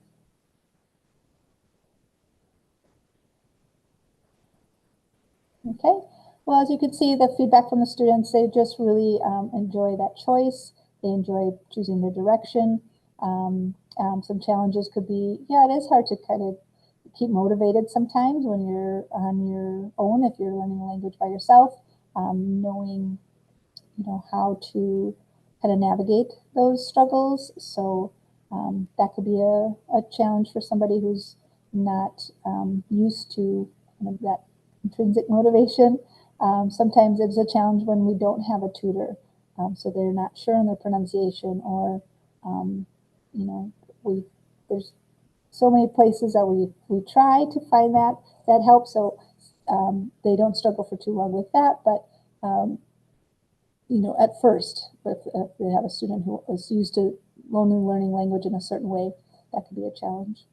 Okay, well, as you can see, the feedback from the students, they just really enjoy that choice. They enjoy choosing their direction. Some challenges could be, yeah, it is hard to kind of keep motivated sometimes when you're on your own, if you're learning a language by yourself, knowing, you know, how to kind of navigate those struggles. So that could be a challenge for somebody who's not used to kind of that intrinsic motivation. Sometimes it's a challenge when we don't have a tutor, so they're not sure on their pronunciation, or you know, there's so many places that we try to find that help, so they don't struggle for too long with that. But you know, at first, if they have a student who is used to only learning language in a certain way, that could be a challenge.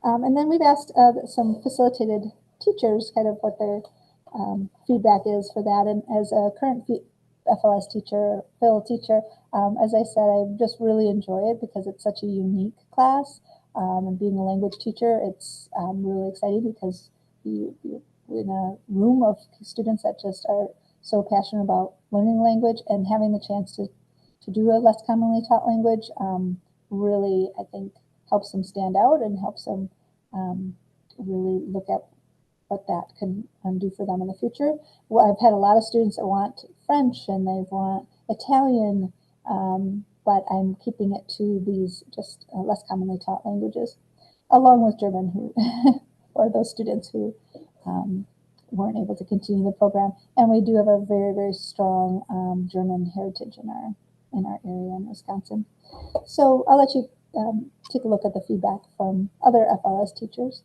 And then we've asked some facilitated teachers kind of what their feedback is for that. And as a current FLS teacher, Phil teacher, as I said, I just really enjoy it because it's such a unique class. And being a language teacher, it's really exciting because you're in a room of students that just are so passionate about learning language, and having the chance to do a less commonly taught language really, I think, helps them stand out and helps them really look at what that can do for them in the future. Well, I've had a lot of students that want French and they want Italian, but I'm keeping it to these just less commonly taught languages, along with German, who or those students who weren't able to continue the program. And we do have a very, very strong German heritage in our area in Wisconsin. So I'll let you take a look at the feedback from other FLS teachers.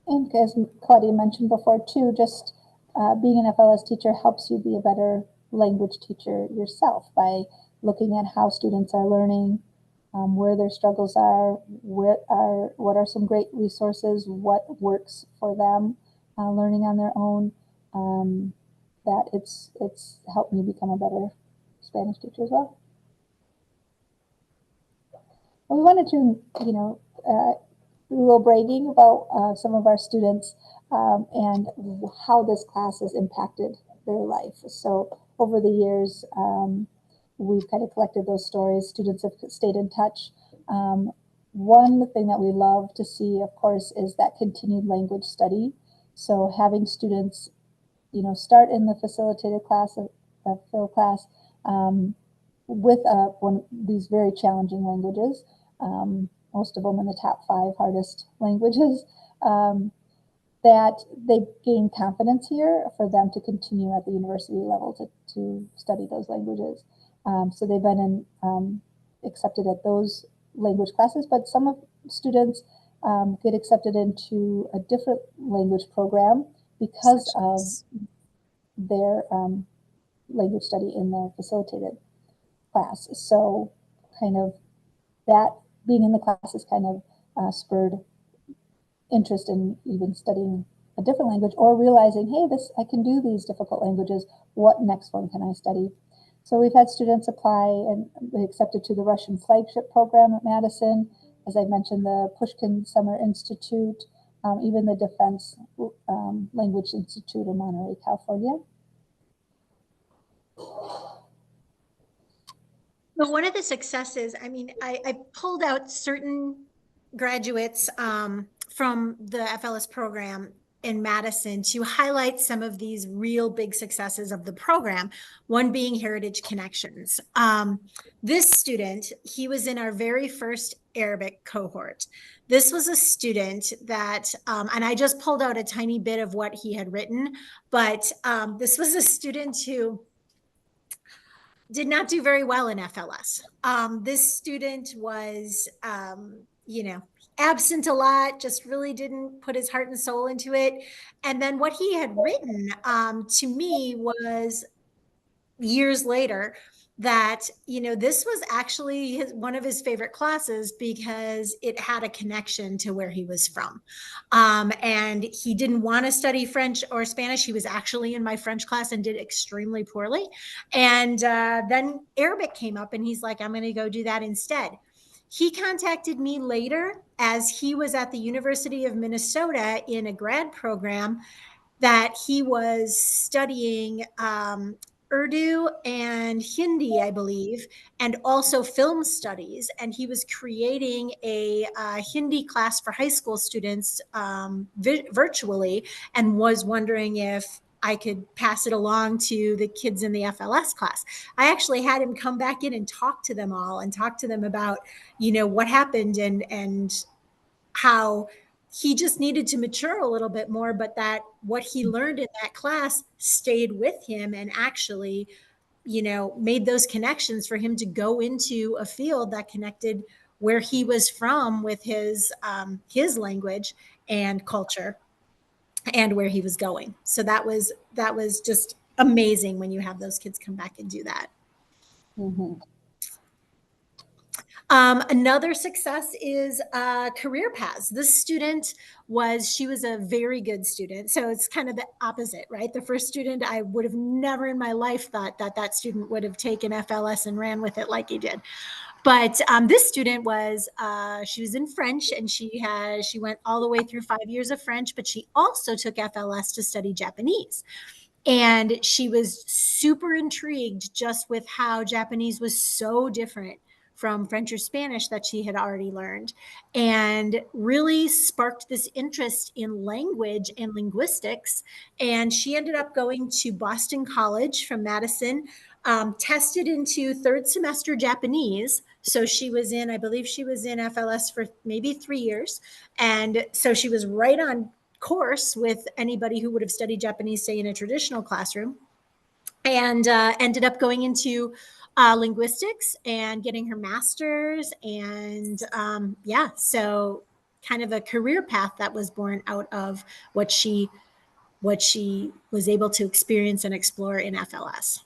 And as Claudia mentioned before too, just being an FLS teacher helps you be a better language teacher yourself by looking at how students are learning, where their struggles are, what are some great resources, what works for them learning on their own. That it's helped me become a better Spanish teacher as well. We wanted to, do a little bragging about some of our students and how this class has impacted their life. So over the years, we've kind of collected those stories. Students have stayed in touch. One thing that we love to see, of course, is that continued language study. So having students, start in the facilitated class, Phil class, with these very challenging languages, most of them in the top 5 hardest languages, that they gain confidence here for them to continue at the university level to study those languages. So they've been accepted at those language classes, but some of students get accepted into a different language program because of their language study in the facilitated class. So kind of that being in the class has kind of spurred interest in even studying a different language, or realizing, hey, I can do these difficult languages. What next one can I study? So we've had students apply and be accepted to the Russian flagship program at Madison. As I mentioned, the Pushkin Summer Institute, even the Defense Language Institute in Monterey, California. But one of the successes, I pulled out certain graduates from the FLS program in Madison to highlight some of these real big successes of the program, one being Heritage Connections. This student, he was in our very first Arabic cohort. This was a student that, and I just pulled out a tiny bit of what he had written, but this was a student who did not do very well in FLS. This student was, absent a lot, just really didn't put his heart and soul into it. And then what he had written to me was years later that, this was actually one of his favorite classes because it had a connection to where he was from. And he didn't want to study French or Spanish. He was actually in my French class and did extremely poorly. And then Arabic came up and he's like, I'm going to go do that instead. He contacted me later as he was at the University of Minnesota in a grad program that he was studying Urdu and Hindi, I believe, and also film studies. And he was creating a Hindi class for high school students virtually, and was wondering if I could pass it along to the kids in the FLS class. I actually had him come back in and talk to them all and talk to them about, what happened and how he just needed to mature a little bit more, but that what he learned in that class stayed with him and actually made those connections for him to go into a field that connected where he was from with his language and culture and where he was going. So that was just amazing when you have those kids come back and do that. Mhm. Another success is career paths. This student she was a very good student. So it's kind of the opposite, right? The first student, I would have never in my life thought that student would have taken FLS and ran with it like he did. But this student she was in French, and she went all the way through 5 years of French, but she also took FLS to study Japanese. And she was super intrigued just with how Japanese was so different from French or Spanish that she had already learned, and really sparked this interest in language and linguistics. And she ended up going to Boston College from Madison, tested into third semester Japanese. So I believe she was in FLS for maybe 3 years. And so she was right on course with anybody who would have studied Japanese, say, in a traditional classroom, and ended up going into linguistics and getting her master's. And so kind of a career path that was born out of what she was able to experience and explore in FLS.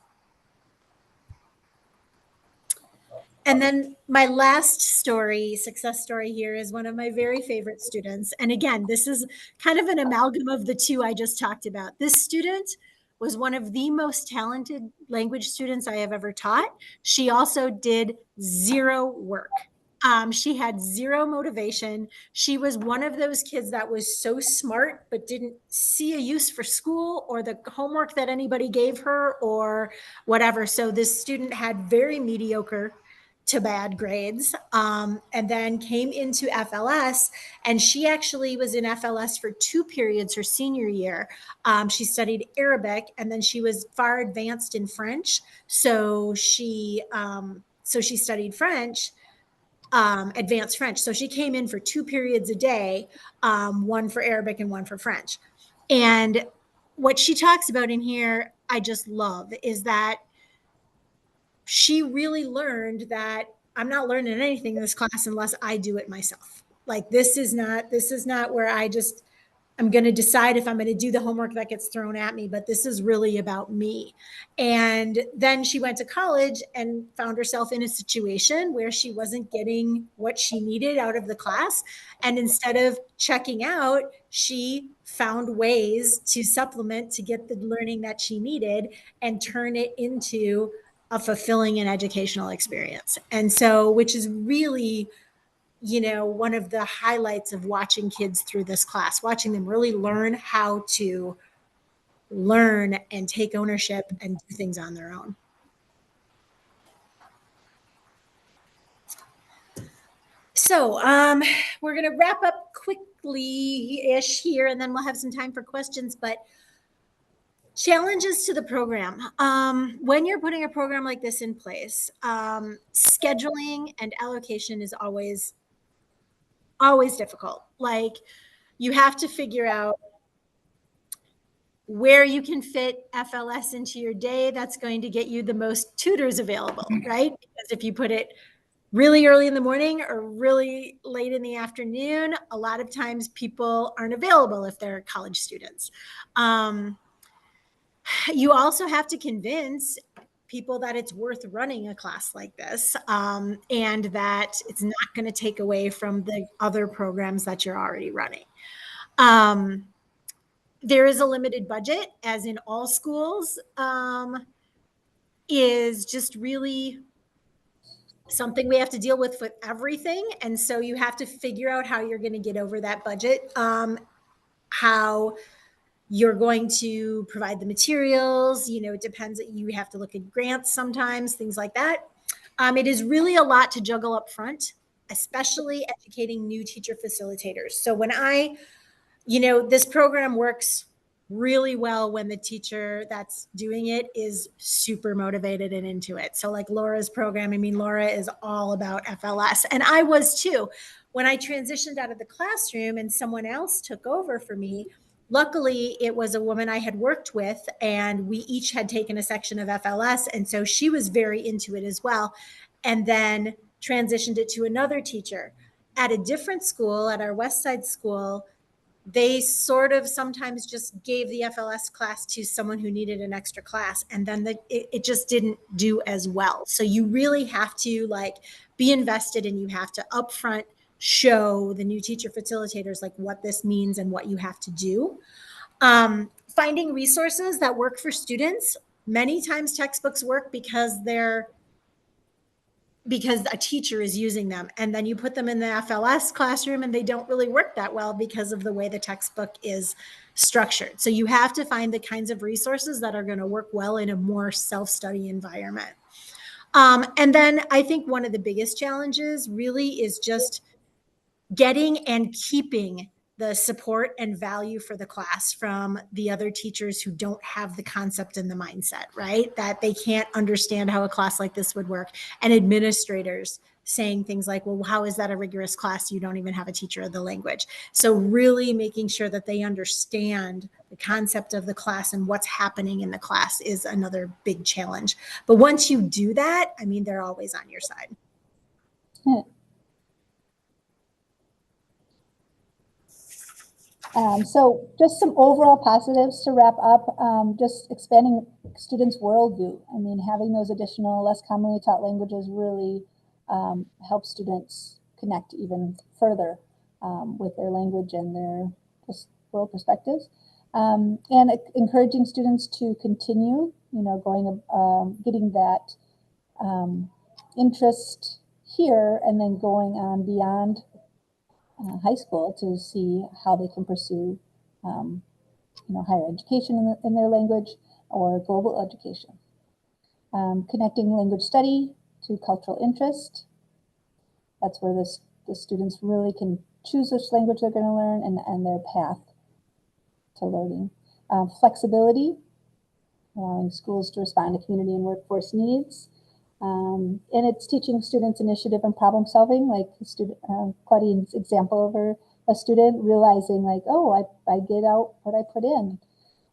And then my last success story here, is one of my very favorite students. And again, this is kind of an amalgam of the two I just talked about. This student was one of the most talented language students I have ever taught. She also did zero work. She had zero motivation. She was one of those kids that was so smart, but didn't see a use for school or the homework that anybody gave her or whatever. So this student had very mediocre to bad grades, and then came into FLS. And she actually was in FLS for 2 periods her senior year. She studied Arabic, and then she was far advanced in French. So she studied French, advanced French. So she came in for 2 periods a day, one for Arabic and one for French. And what she talks about in here, I just love, is that she really learned that I'm not learning anything in this class unless I do it myself. Like this is not where I'm going to decide if I'm going to do the homework that gets thrown at me, but this is really about me. And then she went to college and found herself in a situation where she wasn't getting what she needed out of the class. And instead of checking out, she found ways to supplement to get the learning that she needed and turn it into a fulfilling and educational experience. And so, which is really, one of the highlights of watching kids through this class, watching them really learn how to learn and take ownership and do things on their own. So we're going to wrap up quickly-ish here, and then we'll have some time for questions. But challenges to the program. When you're putting a program like this in place, scheduling and allocation is always difficult. Like you have to figure out where you can fit FLS into your day that's going to get you the most tutors available, right? Because if you put it really early in the morning or really late in the afternoon, a lot of times people aren't available if they're college students. You also have to convince people that it's worth running a class like this, and that it's not going to take away from the other programs that you're already running. There is a limited budget, as in all schools, is just really something we have to deal with everything. And so you have to figure out how you're going to get over that budget, how you're going to provide the materials. It depends. You have to look at grants sometimes, things like that. It is really a lot to juggle up front, especially educating new teacher facilitators. So when this program works really well when the teacher that's doing it is super motivated and into it. So like Laura's program, Laura is all about FLS, and I was too. When I transitioned out of the classroom and someone else took over for me, luckily, it was a woman I had worked with, and we each had taken a section of FLS. And so she was very into it as well, and then transitioned it to another teacher. At a different school, at our West Side school, they sort of sometimes just gave the FLS class to someone who needed an extra class, and then it just didn't do as well. So you really have to like be invested, and you have to upfront show the new teacher facilitators like what this means and what you have to do. Finding resources that work for students. Many times textbooks work because a teacher is using them, and then you put them in the FLS classroom and they don't really work that well because of the way the textbook is structured. So you have to find the kinds of resources that are going to work well in a more self-study environment. And then I think one of the biggest challenges really is just getting and keeping the support and value for the class from the other teachers who don't have the concept and the mindset, right? That they can't understand how a class like this would work. And administrators saying things like, well, how is that a rigorous class? You don't even have a teacher of the language. So really making sure that they understand the concept of the class and what's happening in the class is another big challenge. But once you do that, I mean, they're always on your side. So just some overall positives to wrap up, just expanding students' worldview. I mean, having those additional, less commonly taught languages really helps students connect even further with their language and their world perspectives. And encouraging students to continue, going, getting that interest here and then going on beyond high school to see how they can pursue, higher education in their language or global education. Connecting language study to cultural interest. That's where the students really can choose which language they're going to learn and their path to learning. Flexibility, allowing schools to respond to community and workforce needs. And it's teaching students initiative and problem solving, like Claudine's example of a student realizing like, oh, I get out what I put in.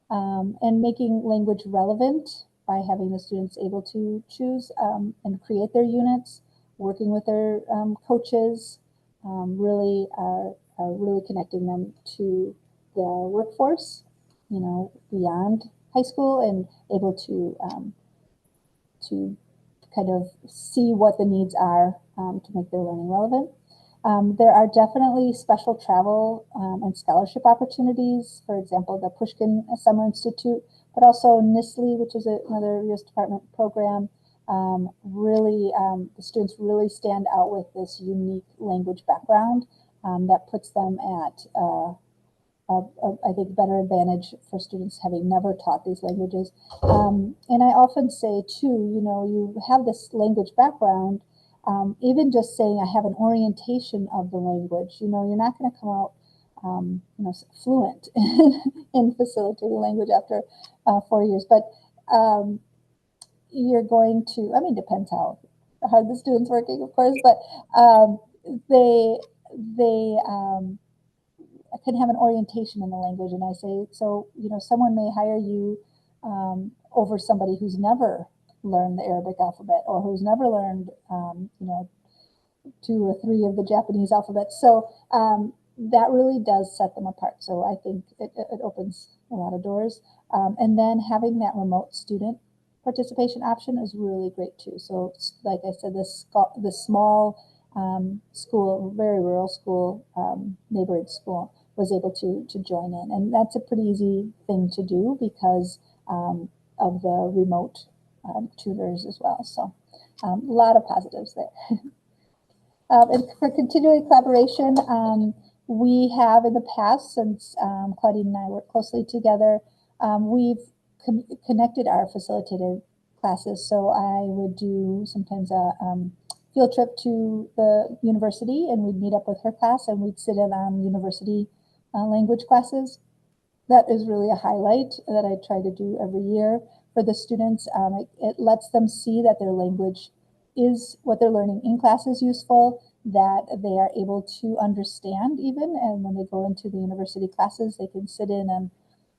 And making language relevant by having the students able to choose and create their units, working with their coaches, really are really connecting them to the workforce, beyond high school, and able to kind of see what the needs are to make their learning relevant. There are definitely special travel and scholarship opportunities, for example, the Pushkin Summer Institute, but also NISLE, which is another U.S. Department program. Really, the students really stand out with this unique language background that puts them at I think, better advantage for students having never taught these languages. And I often say, too, you have this language background, even just saying I have an orientation of the language, you're not going to come out, fluent in facilitating language after 4 years. But you're going to, I mean, depends how hard the student's working, of course, but they can have an orientation in the language. And I say, so, someone may hire you over somebody who's never learned the Arabic alphabet or who's never learned, 2 or 3 of the Japanese alphabet. So that really does set them apart. So I think it opens a lot of doors. And then having that remote student participation option is really great too. So like I said, this small school, very rural school, neighborhood school, was able to join in. And that's a pretty easy thing to do because of the remote tutors as well. So a lot of positives there. And for continuing collaboration, we have in the past, since Claudine and I work closely together, we've connected our facilitated classes. So I would do sometimes a field trip to the university, and we'd meet up with her class and we'd sit in on university language classes. That is really a highlight that I try to do every year for the students. It lets them see that their language is what they're learning in class is useful, that they are able to understand even. And when they go into the university classes, they can sit in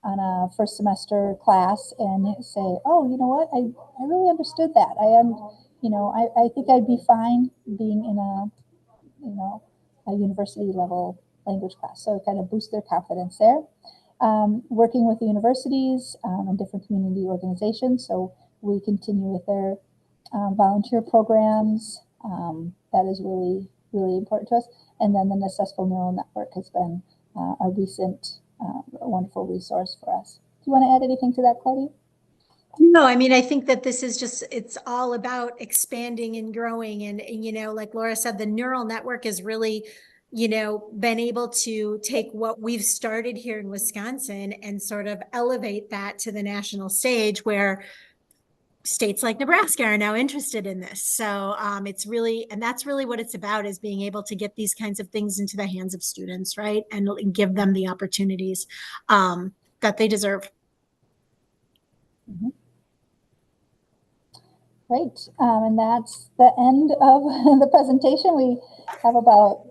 on a first semester class and say, oh, you know what, I really understood that. I think I'd be fine being in a university level language class. So it kind of boosts their confidence there. Working with the universities and different community organizations. So we continue with their volunteer programs. That is really, really important to us. And then the Necessful Neural Network has been a recent wonderful resource for us. Do you want to add anything to that, Claudia? No, I mean, I think that this is just, it's all about expanding and growing. And, like Laura said, the neural network has really, been able to take what we've started here in Wisconsin and sort of elevate that to the national stage where states like Nebraska are now interested in this. So it's really, and that's really what it's about, is being able to get these kinds of things into the hands of students, right? And give them the opportunities that they deserve. Mm-hmm. Great. And that's the end of the presentation. We have about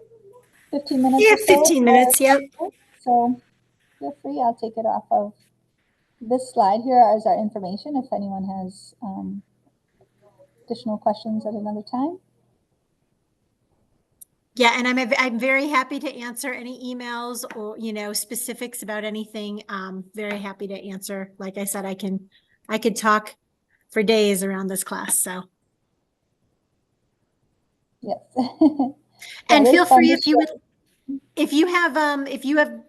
15 minutes or so. 15 minutes, yep. So feel free, I'll take it off of this slide. Here is our information if anyone has additional questions at another time. Yeah, and I'm very happy to answer any emails or specifics about anything. Very happy to answer. Like I said, I could talk for days around this class. So yes. And feel free if you have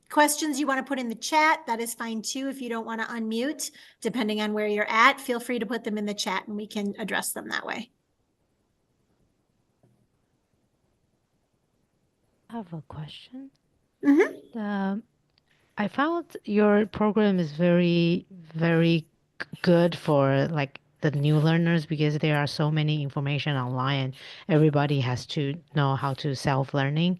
questions you want to put in the chat, that is fine too. If you don't want to unmute, depending on where you're at, feel free to put them in the chat and we can address them that way. I have a question. Mm-hmm. I found your program is very, very good for like the new learners because there are so many information online and everybody has to know how to self-learning.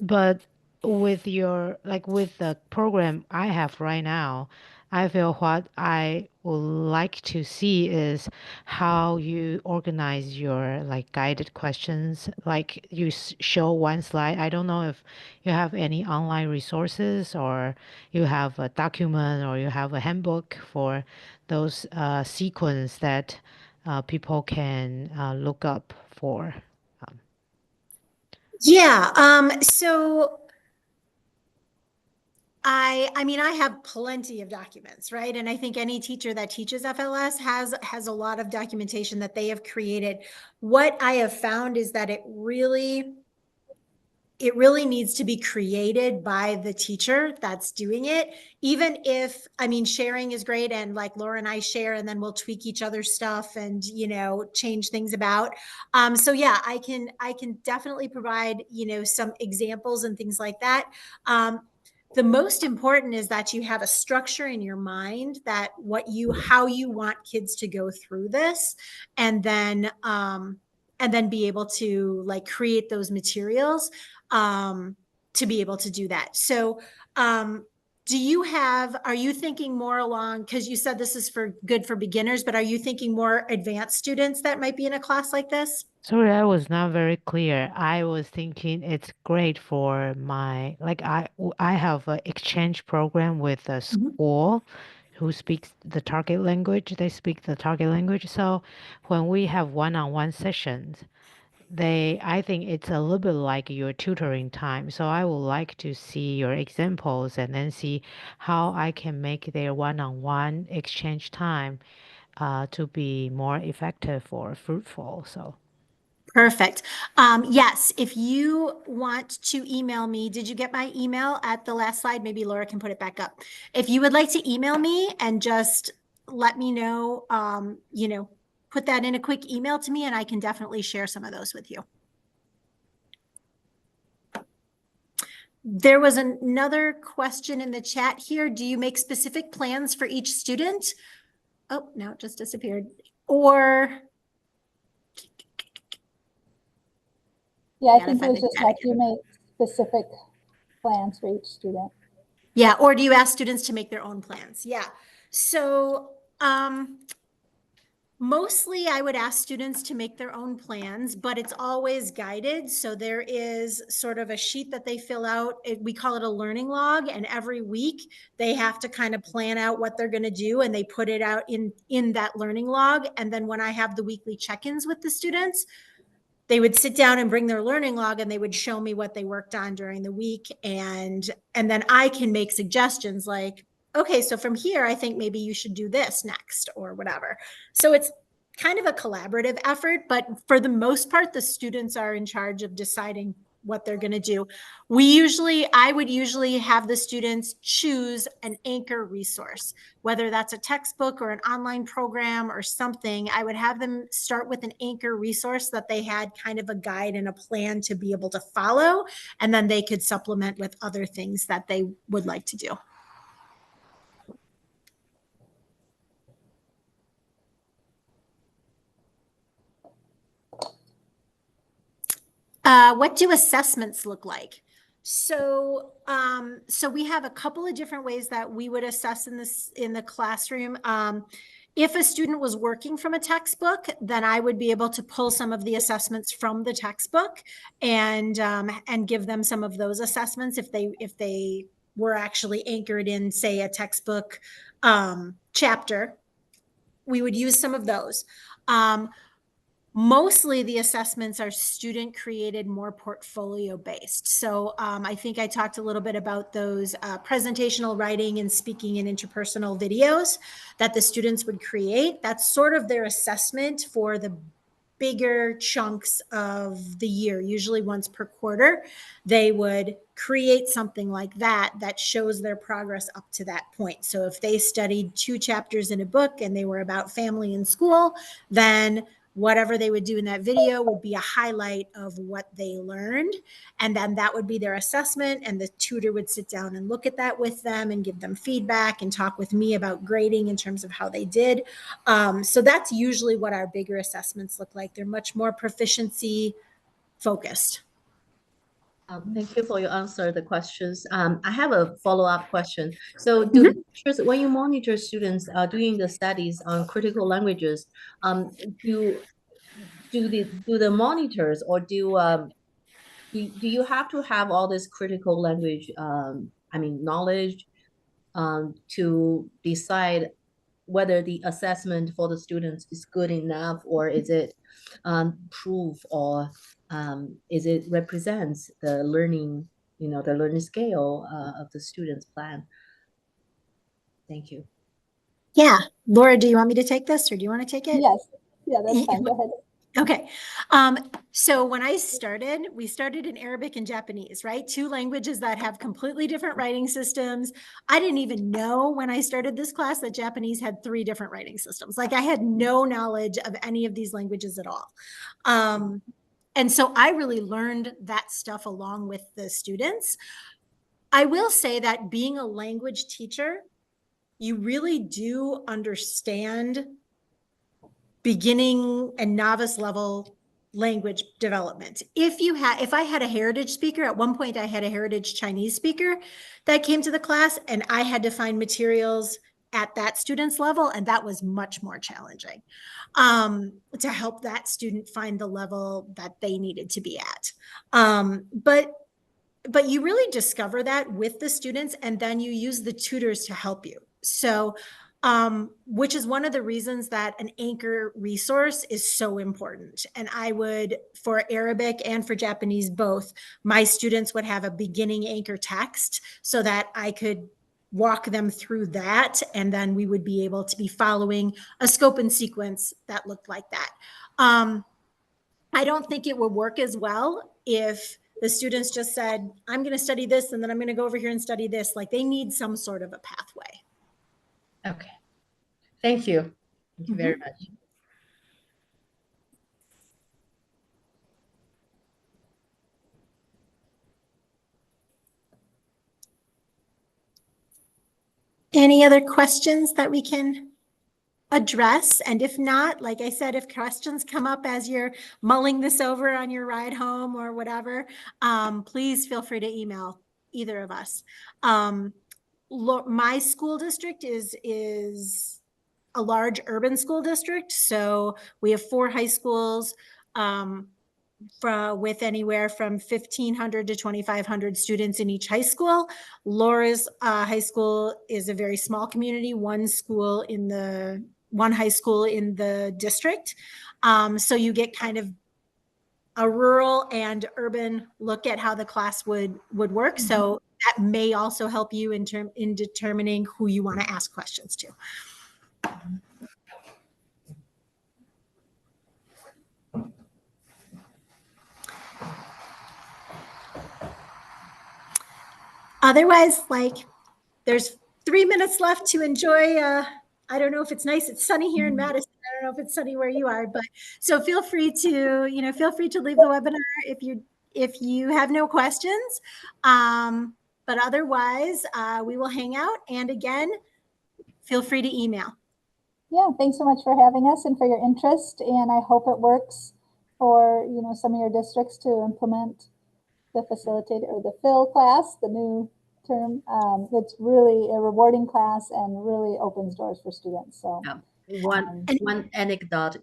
But with with the program I have right now, I feel what I would like to see is how you organize your like guided questions. Like you show one slide. I don't know if you have any online resources or you have a document or you have a handbook for those sequence that people can look up for. Yeah. So I mean, I have plenty of documents, right? And I think any teacher that teaches FLS has a lot of documentation that they have created. What I have found is that it really needs to be created by the teacher that's doing it. Even if, I mean, sharing is great. And like Laura and I share, and then we'll tweak each other's stuff and, change things about. So yeah, I can definitely provide, some examples and things like that. The most important is that you have a structure in your mind that how you want kids to go through this, and then be able to like create those materials to be able to do that. So are you thinking more along, because you said this is good for beginners, but are you thinking more advanced students that might be in a class like this? Sorry, I was not very clear. I was thinking it's great for my, I have an exchange program with a school who speaks the target language. They speak the target language. So when we have one-on-one sessions, I think it's a little bit like your tutoring time. So I would like to see your examples and then see how I can make their one-on-one exchange time to be more effective or fruitful. So. Perfect. Yes, if you want to email me, did you get my email at the last slide? Maybe Laura can put it back up. If you would like to email me and just let me know, put that in a quick email to me and I can definitely share some of those with you. There was another question in the chat here. Do you make specific plans for each student? Oh, now it just disappeared. Or yeah, I think it was just how you make specific plans for each student. Yeah, or do you ask students to make their own plans? Yeah. So Mostly I would ask students to make their own plans, but it's always guided. So there is sort of a sheet that they fill out. We call it a learning log. And every week they have to kind of plan out what they're going to do, and they put it out in that learning log. And then when I have the weekly check-ins with the students, they would sit down and bring their learning log, and they would show me what they worked on during the week. And then I can make suggestions like, okay, so from here, I think maybe you should do this next or whatever. So it's kind of a collaborative effort, but for the most part, the students are in charge of deciding what they're going to do. I would usually have the students choose an anchor resource, whether that's a textbook or an online program or something. I would have them start with an anchor resource that they had kind of a guide and a plan to be able to follow, and then they could supplement with other things that they would like to do. What do assessments look like? So we have a couple of different ways that we would assess in the classroom. If a student was working from a textbook, then I would be able to pull some of the assessments from the textbook and give them some of those assessments if they were actually anchored in, say, a textbook chapter. We would use some of those. Mostly the assessments are student created, more portfolio based. So I think I talked a little bit about those presentational writing and speaking and interpersonal videos that the students would create. That's sort of their assessment for the bigger chunks of the year, usually once per quarter. They would create something like that that shows their progress up to that point. So if they studied 2 chapters in a book and they were about family and school, then whatever they would do in that video would be a highlight of what they learned. And then that would be their assessment. And the tutor would sit down and look at that with them and give them feedback and talk with me about grading in terms of how they did. So that's usually what our bigger assessments look like. They're much more proficiency focused. Thank you for your answer the questions. I have a follow-up question. So do the teachers, when you monitor students doing the studies on critical languages, do the monitors, or do you have to have all this critical language knowledge to decide whether the assessment for the students is good enough, or is it proof, or is it represents the learning, the learning scale of the student's plan? Thank you. Yeah. Laura, do you want me to take this, or do you want to take it? Yes. Yeah, that's fine. Go ahead. Okay. So when we started in Arabic and Japanese, right? 2 languages that have completely different writing systems. I didn't even know when I started this class that Japanese had 3 different writing systems. Like, I had no knowledge of any of these languages at all. And so I really learned that stuff along with the students. I will say that being a language teacher, you really do understand beginning and novice level language development. If I had a heritage speaker, at one point I had a heritage Chinese speaker that came to the class, and I had to find materials at that student's level, and that was much more challenging to help that student find the level that they needed to be at. But you really discover that with the students, and then you use the tutors to help you. So which is one of the reasons that an anchor resource is so important. And I would, for Arabic and for Japanese both, my students would have a beginning anchor text so that I could walk them through that. And then we would be able to be following a scope and sequence that looked like that. I don't think it would work as well if the students just said, I'm going to study this, and then I'm going to go over here and study this. Like, they need some sort of a pathway. Okay. Thank you. Thank you very much. Any other questions that we can address? And if not, like I said, if questions come up as you're mulling this over on your ride home or whatever, please feel free to email either of us. My school district is a large urban school district. So we have 4 high schools with anywhere from 1,500 to 2,500 students in each high school. Laura's high school is a very small community, one high school in the district. So you get kind of a rural and urban look at how the class would work. So that may also help you in determining who you want to ask questions to. Otherwise, like, there's 3 minutes left to enjoy. I don't know if it's nice. It's sunny here in Madison. I don't know if it's sunny where you are, but so feel free to leave the webinar if you have no questions. But otherwise, we will hang out. And again, feel free to email. Yeah, thanks so much for having us and for your interest. And I hope it works for, some of your districts to implement the facilitated or the PHIL class, the new term. It's really a rewarding class and really opens doors for students. So one anecdote.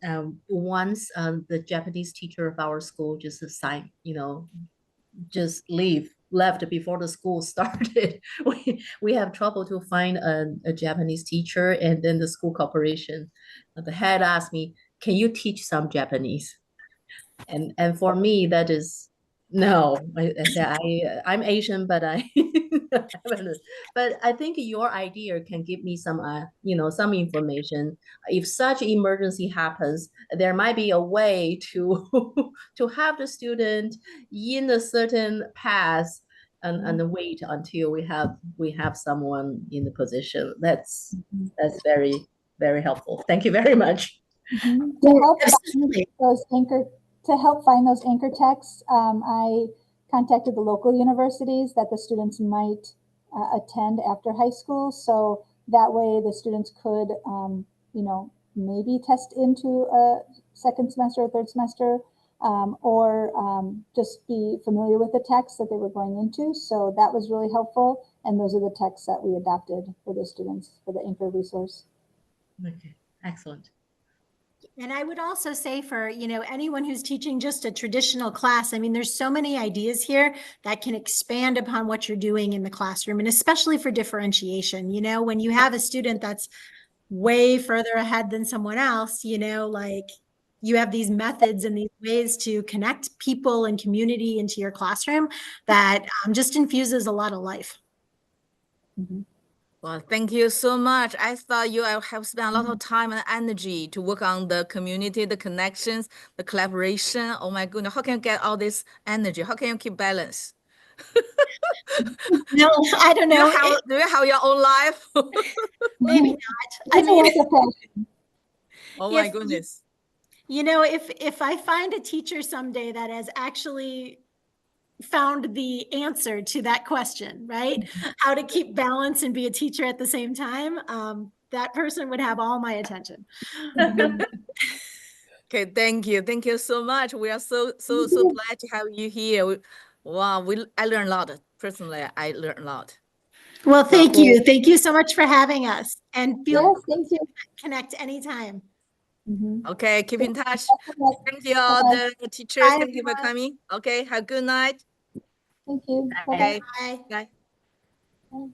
Once the Japanese teacher of our school just signed, just left before the school started. We have trouble to find a Japanese teacher, and then the school corporation, the head asked me, "Can you teach some Japanese?" And for me, that is no. I say I'm Asian, but but I think your idea can give me some some information. If such emergency happens, there might be a way to to have the student in a certain path and wait until we have someone in the position. That's very, very helpful. Thank you very much. To help find those anchor texts, I contacted the local universities that the students might attend after high school. So that way the students could, maybe test into a second semester or third semester, or just be familiar with the text that they were going into. So that was really helpful. And those are the texts that we adopted for the students for the anchor resource. Okay, excellent. And I would also say for, anyone who's teaching just a traditional class, I mean, there's so many ideas here that can expand upon what you're doing in the classroom, and especially for differentiation. When you have a student that's way further ahead than someone else, like you have these methods and these ways to connect people and community into your classroom that just infuses a lot of life. Mm-hmm. Well, thank you so much. I thought you have spent a lot of time and energy to work on the community, the connections, the collaboration. Oh my goodness, how can you get all this energy? How can you keep balance? No, I don't know. Do you have your own life? Maybe not. I mean, oh my goodness. If I find a teacher someday that has actually found the answer to that question, right? How to keep balance and be a teacher at the same time, that person would have all my attention. Okay, thank you. Thank you so much. We are so glad to have you here. Wow, I learned a lot. Personally, I learned a lot. Well, thank you. Thank you so much for having us. And feel free to connect anytime. Okay, keep in touch. Thank you all the teachers. Bye, Thank you for coming. Okay, have a good night. Thank you. Okay. Bye. Bye.